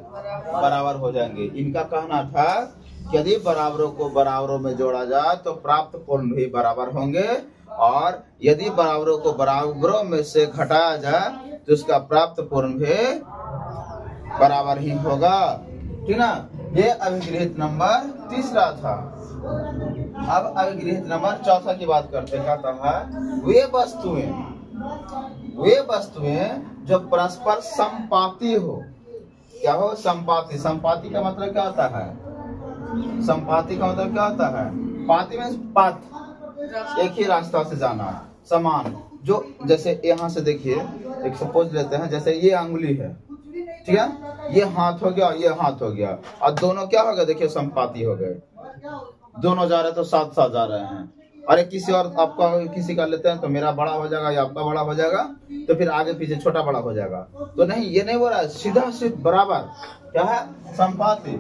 [SPEAKER 1] बराबर हो जाएंगे। इनका कहना था कि यदि बराबरों को बराबरों में जोड़ा जाए तो प्राप्त पूर्ण भी बराबर होंगे, और यदि बराबरों को बराबरों में से घटाया जाए तो उसका प्राप्त पूर्ण भी बराबर ही होगा, ठीक ना। ये अभिगृहित नंबर तीसरा था। अब अभिगृहित नंबर चौथा की बात करते हैं। कहता है वे वस्तुएं जो परस्पर संपाती हो। क्या हो, संपाती। संपाती का मतलब क्या होता है, संपाती का मतलब क्या होता है, पाती में पाथ, एक ही रास्ता से जाना, समान। जो जैसे यहाँ से देखिए, एक सपोज लेते हैं, जैसे ये अंगुली है, ठीक है, ये हाथ हो गया, ये हाथ हो गया, और दोनों क्या हो गए, देखिए संपाती हो गए, दोनों जा रहे तो साथ साथ जा रहे हैं। अरे किसी और आपका किसी का लेते हैं तो मेरा बड़ा हो जाएगा या आपका बड़ा हो जाएगा, तो फिर आगे पीछे छोटा बड़ा हो जाएगा। तो नहीं, ये नहीं बोल रहा है, सीधा सीधा बराबर। क्या है, संपाती।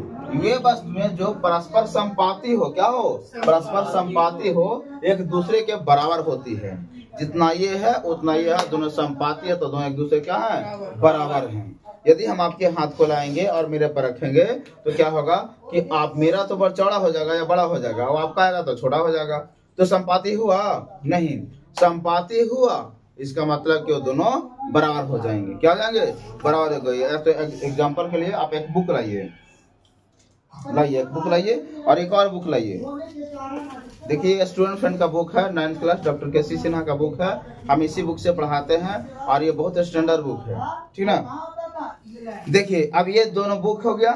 [SPEAKER 1] ये वस्तुएं जो परस्पर संपाती हो, क्या हो, परस्पर संपाती हो, एक दूसरे के बराबर होती है। जितना ये है उतना ये है, दोनों संपाती है तो दोनों एक दूसरे क्या है, बराबर हैं। यदि हम आपके हाथ को लाएंगे और मेरे पर रखेंगे तो क्या होगा कि आप, मेरा तो बड़ा चौड़ा हो जाएगा या बड़ा हो जाएगा, और आपका आएगा तो छोटा हो जाएगा। तो संपाती हुआ नहीं, संपाती हुआ इसका मतलब कि वो दोनों बराबर हो जाएंगे। क्या हो जाएंगे? बराबर हो गए। तो एग्जांपल के लिए आप एक बुक लाइए, एक बुक लाइए और एक और बुक लाइए। देखिए स्टूडेंट फ्रेंड का बुक है, 9th class, doctor KC. Sinha का बुक है। हम इसी बुक से पढ़ाते हैं और ये बहुत स्टैंडर्ड बुक है, ठीक ना। देखिए अब ये दोनों बुक हो गया।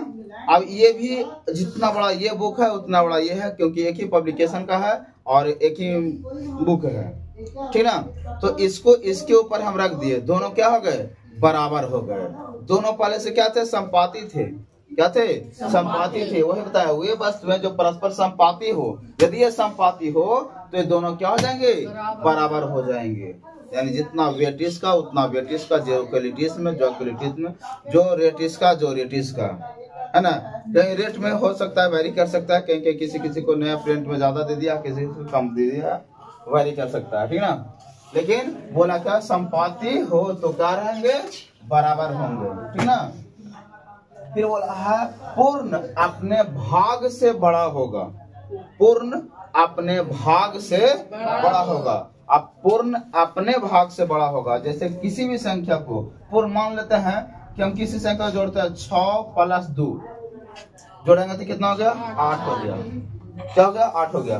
[SPEAKER 1] अब ये भी जितना बड़ा ये बुक है उतना बड़ा ये है, क्योंकि एक ही पब्लिकेशन का है और एक ही बुक है, ठीक ना। तो इसको इसके ऊपर हम रख दिए, दोनों क्या हो गए? बराबर हो गए। दोनों पहले से क्या थे? संपाती थे। क्या थे? संपाती थे। वही बताया, वे वस्तुएं जो परस्पर संपाती हो, यदि ये संपाती हो तो ये दोनों क्या हो जाएंगे? बराबर हो जाएंगे। यानी जितना वेट इसका उतना वेट इसका, जो क्वालिटीज में जो क्वालिटीज में, जो रेट इसका जो रेट इसका, है ना। कहीं रेट में हो सकता है वेरी कर सकता है, कहीं किसी को नया प्रिंट में ज्यादा दे दिया, किसी को कम दे दिया, वेरी कर सकता है, ठीक ना। लेकिन बोला क्या? संपाती हो तो क्या रहेंगे? बराबर होंगे, ठीक ना। फिर बोला है पूर्ण अपने भाग से बड़ा होगा। पूर्ण अपने भाग से बड़ा होगा। अब पूर्ण अपने भाग से बड़ा होगा, जैसे किसी भी संख्या को पूर्ण मान लेते हैं कि हम किसी संख्या को जोड़ते हैं, 6 + 2 जोड़ेंगे तो कितना हो गया? 8 हो गया। क्या हो गया? 8 हो गया।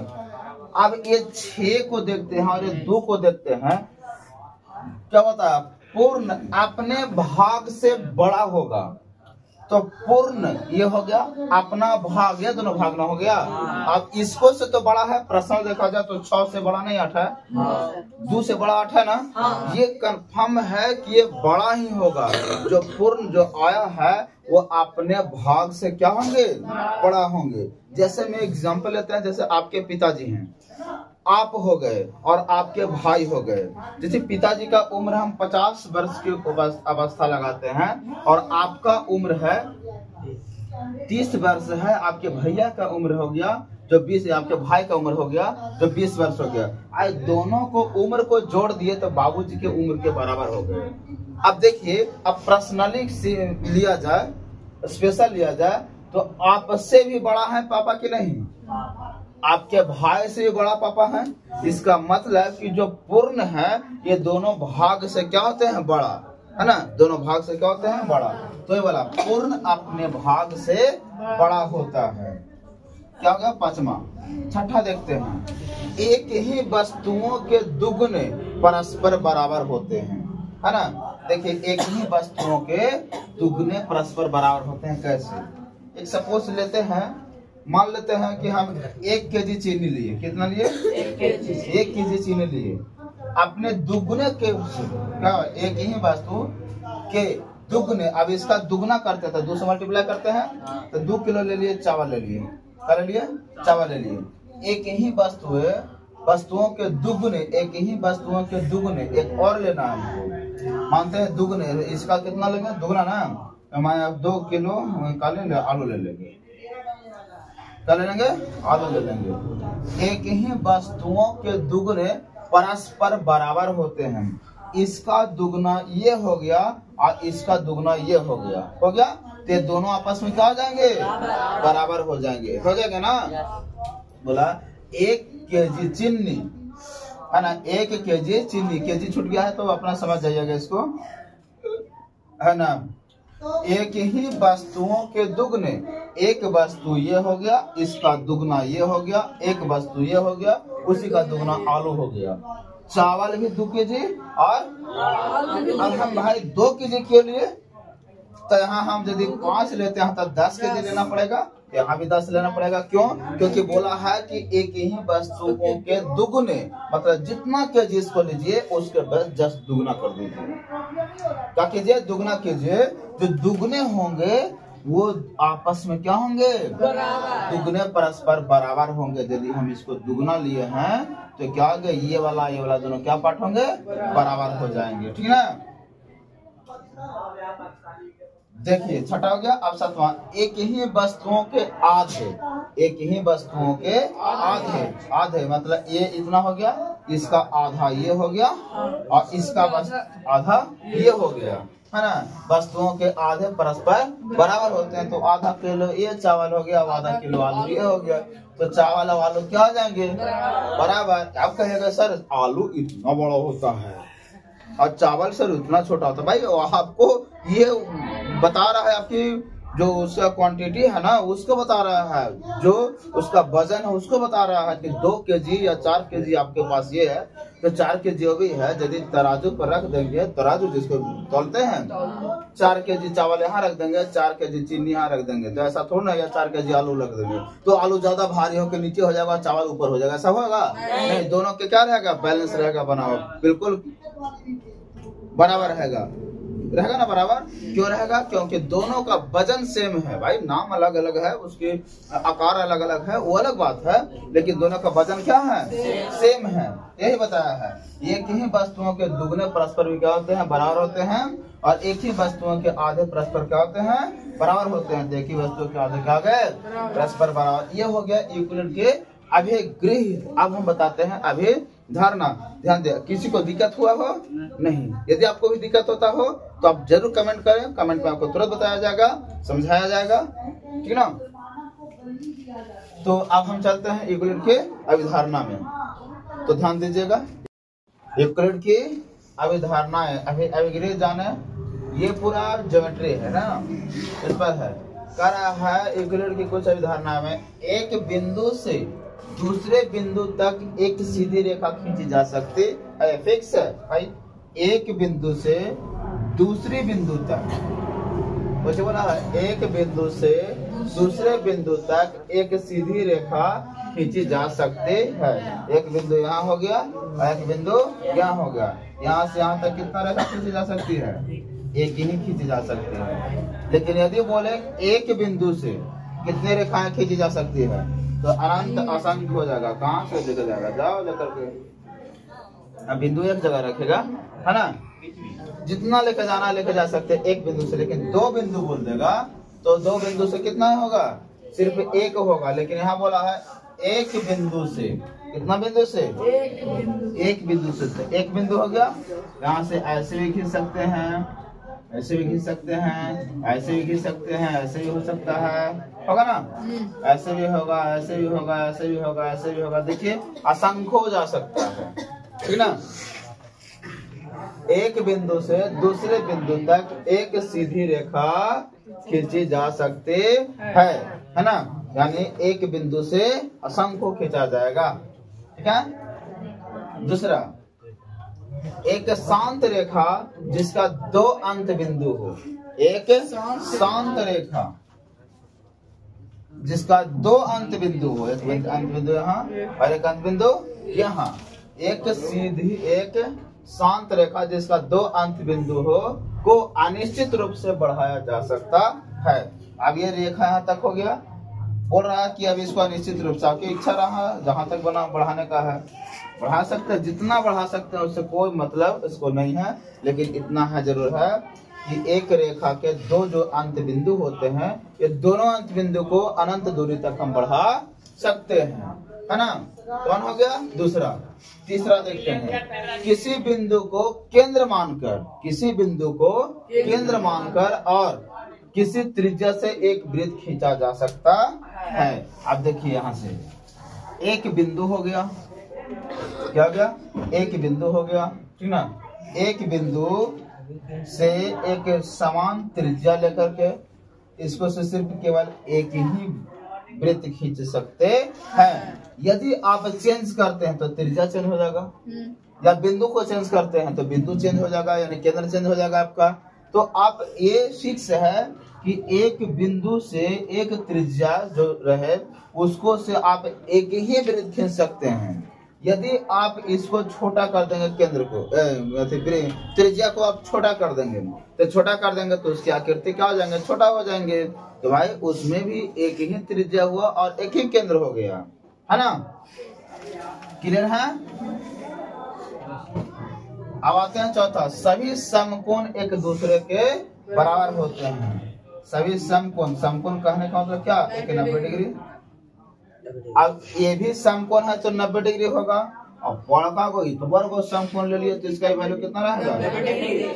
[SPEAKER 1] अब ये 6 को देखते हैं और ये 2 को देखते हैं, क्या होता है? पूर्ण अपने भाग से बड़ा होगा। तो पूर्ण ये हो गया, अपना भाग, ये दोनों भाग ना हो गया। अब इसको से तो बड़ा है, प्रश्न देखा जाए तो 6 से बड़ा नहीं 8 है, 2 से बड़ा 8 है ना। ये कंफर्म है कि ये बड़ा ही होगा। जो पूर्ण जो आया है वो अपने भाग से क्या होंगे? बड़ा होंगे। जैसे मैं एग्जांपल लेते हैं, जैसे आपके पिताजी हैं, आप हो गए और आपके भाई हो गए। जैसे पिताजी का उम्र हम 50 वर्ष की अवस्था लगाते हैं और आपका उम्र है 30 वर्ष है। आपके भैया का उम्र हो गया जो 20, आपके भाई का उम्र हो गया जो 20 वर्ष हो गया। आज दोनों को उम्र को जोड़ दिए तो बाबूजी के उम्र के बराबर हो गए। अब देखिए, अब पर्सनली लिया जाए, स्पेशल लिया जाए तो आप से भी बड़ा है पापा की नहीं? आपके भाई से भी बड़ा पापा है। इसका मतलब कि जो पूर्ण है ये दोनों भाग से क्या होते हैं? बड़ा, है ना। दोनों भाग से क्या होते हैं? बड़ा। तो ये वाला पूर्ण अपने भाग से बड़ा होता है। क्या होगा? 5वां। 6ठा देखते हैं, एक ही वस्तुओं के दुगने परस्पर बराबर होते हैं, है ना। देखिए, एक ही वस्तुओं के दुगने परस्पर बराबर होते हैं। कैसे? एक सपोज लेते हैं, मान लेते हैं कि हम 1 kg चीनी लिए। कितना लिए? 1 kg चीनी लिए। अपने दुगने के क्या? एक ही वस्तु के दुगने। अब इसका दुगना करते थे, 2 से मल्टीप्लाई करते हैं तो 2 किलो ले लिए चावल ले लिए। क्या ले लिए? चावल ले लिए। एक ही वस्तुओं के दुगने, एक ही वस्तुओं के दुगने। एक और लेना है हमको, मानते हैं दुगने। इसका कितना लेंगे? दुगना ना। हमारे 2 किलो का लेंगे, आलू ले लेंगे। क्या ले लेंगे? आलू ले लेंगे। एक ही वस्तुओं के दुगने परस्पर बराबर होते हैं। इसका दुगना ये हो गया और इसका दुगना ये हो गया। हो गया तो दोनों आपस में क्या हो जाएंगे? बराबर हो जाएंगे। हो जाएगा ना। बोला 1 kg चीनी, है ना। 1 kg चीनी, केजी छूट गया है तो अपना समझ जाइएगा इसको, है ना। एक ही वस्तुओं के दुगने, एक वस्तु ये हो गया, इसका दुगना ये हो गया, एक वस्तु ये हो गया, उसी का दुगना आलू हो गया। चावल भी 2 kg और अब हम भाई 2 kg क्यों लिए? तो यहाँ हम यदि 5 लेते हैं तो 10 kg लेना पड़ेगा, यहाँ भी 10 लेना पड़ेगा। क्यों? क्योंकि बोला है कि एक ही वस्तुओं के दुगने, मतलब जितना केजी इसको लीजिए उसके बस 10 दुगना कर दीजिए। क्या कीजिए? दुगना कीजिए। जो दुगने होंगे वो आपस में क्या होंगे? दुगने परस्पर बराबर होंगे। यदि हम इसको दुगना लिए हैं तो क्या होगा? ये वाला दोनों क्या पार्ट होंगे? बराबर हो जाएंगे, ठीक है। देखिए, 6ठा हो गया। अब 7वां, एक ही वस्तुओं के आधे। एक ही वस्तुओं के आधे मतलब ये इतना हो गया, इसका आधा ये हो गया और इसका आधा ये हो गया, है ना। वस्तुओं के आधे परस्पर बराबर होते हैं। तो आधा किलो ये चावल हो गया, आधा किलो आलू ये हो गया। तो चावल और आलू क्या हो जाएंगे? बराबर। आप कहेगा सर आलू इतना बड़ा होता है, और चावल सर उतना छोटा होता है। भाई आपको ये बता रहा है आपकी जो उसका क्वांटिटी है ना उसको बता रहा है, जो उसका वजन है उसको बता रहा है कि 2 केजी या 4 केजी आपके पास ये है तो 4 केजी जो भी है यदि तराजू पर रख देंगे, तराजू जिसको तोलते हैं, 4 केजी चावल यहाँ रख देंगे, 4 केजी चीनी यहाँ रख देंगे, तो ऐसा थोड़ा ना या 4 केजी आलू रख देंगे तो आलू ज्यादा भारी होकर नीचे हो जाएगा, चावल ऊपर हो जाएगा, ऐसा होगा नहीं। दोनों के क्या रहेगा, बैलेंस रहेगा, बना हुआ बिल्कुल बराबर रहेगा ना बराबर। क्यों रहेगा, क्योंकि दोनों का वजन सेम है। भाई नाम अलग अलग है, उसके आकार अलग अलग है, वो अलग बात है, लेकिन दोनों का वजन क्या है, सेम है। यही बताया है। एक ही वस्तुओं के दुगने परस्पर भी क्या होते हैं, बराबर होते हैं, और एक ही वस्तुओं के आधे परस्पर क्या होते हैं, बराबर होते हैं। एक ही वस्तुओं के आधे क्या गए, परस्पर बराबर। ये हो गया यूक्लिड के अभिगृह। अब हम बताते हैं अभिधारणा। ध्यान दे, किसी को दिक्कत हुआ हो नहीं, यदि आपको भी दिक्कत होता हो तो आप जरूर कमेंट करें, कमेंट में आपको तुरंत बताया जाएगा, समझाया जाएगा, ठीक ना। तो अब हम चलते हैं यूक्लिड के अभिधारणा में, तो ध्यान दीजिएगा। यूक्लिड की अभिधारणाएं, अभिगृह जाने, ये पूरा ज्योमेट्री है ना, इस पर है कह रहा है यूक्लिड की कुछ अभिधारणा में एक बिंदु से दूसरे बिंदु तक एक सीधी रेखा खींची जा सकती है। फिक्स है भाई, एक बिंदु से दूसरी बिंदु तक, मुझे बोला है एक बिंदु से दूसरे बिंदु तक एक सीधी रेखा खींची जा सकती है। एक बिंदु यहाँ हो गया और एक बिंदु यहाँ हो गया, यहाँ से यहाँ तक कितना रेखा खींची जा सकती है, एक ही खींची जा सकती है। लेकिन यदि बोले एक बिंदु से कितने रेखाएं खींची जा सकती है तो अनंत असंख्य हो जाएगा। कहाँ से लेकर जाएगा, जाओ लेकर के, अब बिंदु एक जगह रखेगा है ना, जितना लेकर जाना लेकर जा सकते एक बिंदु से। लेकिन 2 बिंदु बोल देगा तो 2 बिंदु से कितना होगा, सिर्फ एक होगा। लेकिन यहाँ बोला है एक बिंदु से, कितना बिंदु से, एक बिंदु से, एक बिंदु हो गया। यहाँ से ऐसे भी खींच सकते हैं, ऐसे भी खींच सकते हैं, ऐसे भी खींच सकते हैं, ऐसे भी हो सकता है, होगा ना, ऐसे भी होगा, ऐसे भी होगा, ऐसे भी होगा, ऐसे भी होगा। देखिए असंख्य हो जा सकता है, ठीक ना। एक बिंदु से दूसरे बिंदु तक एक सीधी रेखा खींची जा सकती है ना, यानी एक बिंदु से असंख्य खींचा जाएगा, ठीक है। दूसरा, एक शांत रेखा जिसका 2 अंत बिंदु हो, एक शांत रेखा जिसका 2 अंत बिंदु हो, एक अंत बिंदु यहाँ और एक अंत बिंदु यहाँ, एक सीधी एक शांत रेखा जिसका 2 अंत बिंदु हो को अनिश्चित रूप से बढ़ाया जा सकता है। अब ये रेखा यहाँ तक हो गया, बोल रहा है कि अब इसको अनिश्चित रूप से आपकी इच्छा रहा जहां तक बना बढ़ाने का है, बढ़ा सकते हैं, जितना बढ़ा सकते हैं उससे कोई मतलब इसको नहीं है। लेकिन इतना है जरूर है कि एक रेखा के 2 जो अंत बिंदु होते हैं, ये दोनों अंत बिंदु को अनंत दूरी तक हम बढ़ा सकते हैं, है ना। कौन हो गया, दूसरा। तीसरा देखते हैं, किसी बिंदु को केंद्र मानकर, किसी बिंदु को केंद्र मानकर और किसी त्रिज्या से एक वृत्त खींचा जा सकता है। अब देखिए यहाँ से एक बिंदु हो गया, क्या हो गया, एक बिंदु हो गया, ठीक ना। एक बिंदु से एक समान त्रिज्या लेकर के इसको से सिर्फ केवल एक ही वृत्त खींच सकते हैं। यदि आप चेंज करते हैं तो त्रिज्या चेंज हो जाएगा, या बिंदु को चेंज करते हैं तो बिंदु चेंज हो जाएगा, यानी केंद्र चेंज हो जाएगा आपका। तो आप ये फिक्स है कि एक बिंदु से एक त्रिज्या जो रहे उसको से आप एक ही वृत्त खींच सकते हैं। यदि आप इसको छोटा कर देंगे, केंद्र को त्रिज्या को आप छोटा कर देंगे, तो छोटा कर देंगे तो उसकी आकृति क्या हो जाएंगे, छोटा हो जाएंगे। तो भाई उसमें भी एक ही त्रिज्या हुआ और एक ही केंद्र हो गया, है ना। क्लियर है। अब आते हैं चौथा, सभी समकोण एक दूसरे के बराबर होते हैं। सभी समकोण, समकोण कहने का मतलब क्या, 90 डिग्री। अब ये भी समकोण है तो 90 डिग्री होगा, और बड़ा को इतबर को समकोण ले लिए तो इसका वैल्यू कितना रहेगा,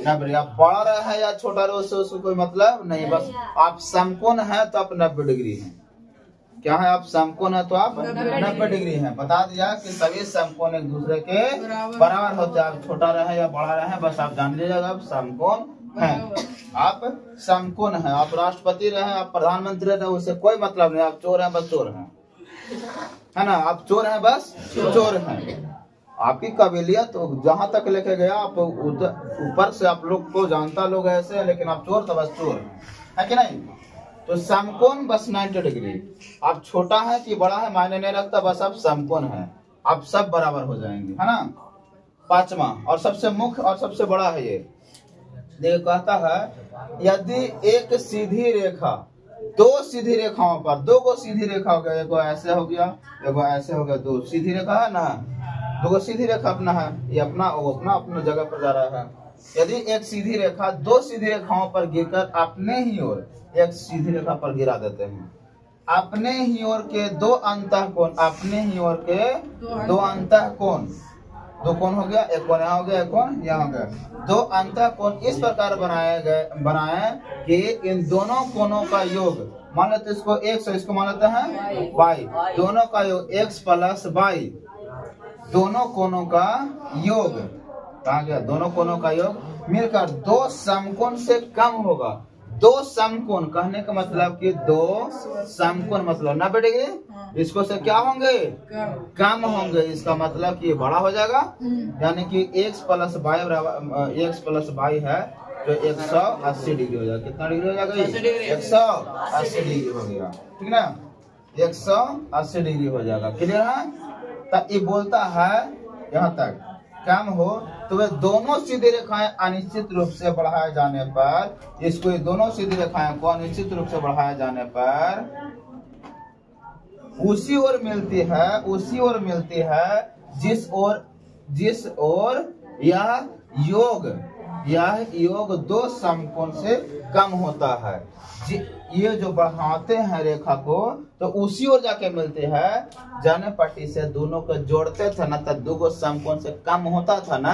[SPEAKER 1] 90। अब बड़ा रहे या छोटा रहे उससे उसको कोई मतलब नहीं, बस आप समकोण है तो आप 90 डिग्री है, क्या है, आप समकोण है तो आप 90 डिग्री है। बता दिया कि सभी समकोण एक दूसरे के बराबर होते हैं। आप छोटा रहे या बड़ा रहे, बस आप जान लीजिएगा आप समकोण है। आप समकोण है। आप राष्ट्रपति रहे, आप प्रधानमंत्री रहे, उससे कोई मतलब नहीं। आप चोर हैं, बस चोर है ना। आप चोर हैं, बस चोर हैं। आपकी काबिलियत तो जहां तक लेके गया, आप ऊपर से आप लोग को जानता लोग ऐसे है, लेकिन आप चोर तो बस चोर है कि नहीं। तो समकोण बस 90 डिग्री। आप छोटा है कि बड़ा है मायने नहीं रखता, बस आप समकोण है, आप सब बराबर हो जाएंगे, है ना। पांचवा और सबसे मुख्य और सबसे बड़ा है ये। देखो कहता है यदि एक सीधी रेखा दो सीधी रेखाओं पर, दो को सीधी रेखा हो गया, एगो ऐसे हो गया, एगो ऐसे हो गया, दो सीधी रेखा है ना, दो सीधी रेखा अपना है, ये अपना वो अपना जगह पर जा रहा है। यदि एक सीधी रेखा दो सीधी रेखाओं पर गिरकर अपने ही ओर एक सीधी रेखा पर गिरा देते हैं, अपने ही ओर के दो अंतःकोण, अपने ही ओर के दो अंतःकोण, दो कोण हो गया, एक कोण यहाँ हो गया, एक कोण यहाँ हो गया, दो अंतःकोण इस प्रकार बनाए कि इन दोनों कोणों का योग, मान लेते इसको x और इसको मान लेते हैं y, दोनों का योग x प्लस y, दोनों कोणों का योग कहा गया, दोनों कोणों का योग मिलकर दो समकोण से कम होगा। दो समकोण कहने का मतलब कि दो समकोण मतलब 90 डिग्री, इसको से क्या होंगे, कम होंगे। इसका मतलब कि ये बड़ा हो जाएगा, यानी कि x प्लस वाई है तो 180 डिग्री हो जाएगा। कितना डिग्री हो जाएगा, 180 डिग्री हो गया, ठीक ना, 180 डिग्री हो जाएगा। क्लियर है। तब ये बोलता है यहाँ तक कम हो तो वे दोनों सीधी रेखाएं अनिश्चित रूप से बढ़ाए जाने पर, इसको दोनों सीधी रेखाएं को अनिश्चित रूप से बढ़ाए जाने पर उसी ओर मिलती है जिस ओर यह योग दो समकोण से कम होता है। ये जो बढ़ाते हैं रेखा को तो उसी ओर जाके मिलते हैं। जाने पट्टी से दोनों को जोड़ते थे ना, तब दो को समकोण से कम होता था ना,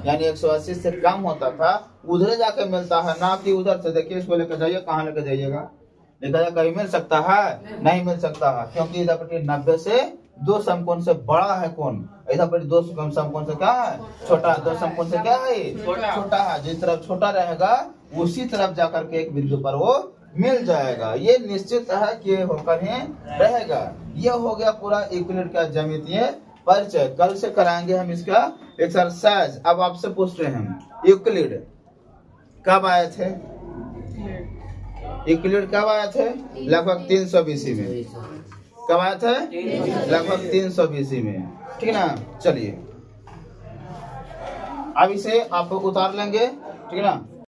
[SPEAKER 1] यानी 180 से कम होता था, उधर जाके मिलता है ना कि उधर से। देखिए इसको लेकर जाइए, कहाँ लेकर जाइएगा, लेकर कहीं मिल सकता है, नहीं मिल सकता है, क्योंकि इधर पट्टी 90 से दो समकोण से बड़ा है कौन, इधर पट्टी दो समकोण से क्या है, छोटा है। दो समकोण से क्या है, छोटा है। जिस तरफ छोटा रहेगा उसी तरफ जाकर के एक बिंदु पर वो मिल जाएगा। ये निश्चित है कि होकर ही रहेगा। ये हो गया पूरा यूक्लिड का ज्यामितीय परिचय। कल से कराएंगे हम इसका एक्सरसाइज। अब आपसे पूछ रहे हैं यूक्लिड कब आए थे, यूक्लिड कब आए थे, लगभग 300 BC में। कब आए थे, लगभग 300 BC में, ठीक ना। चलिए अब इसे आप उतार लेंगे, ठीक है ना।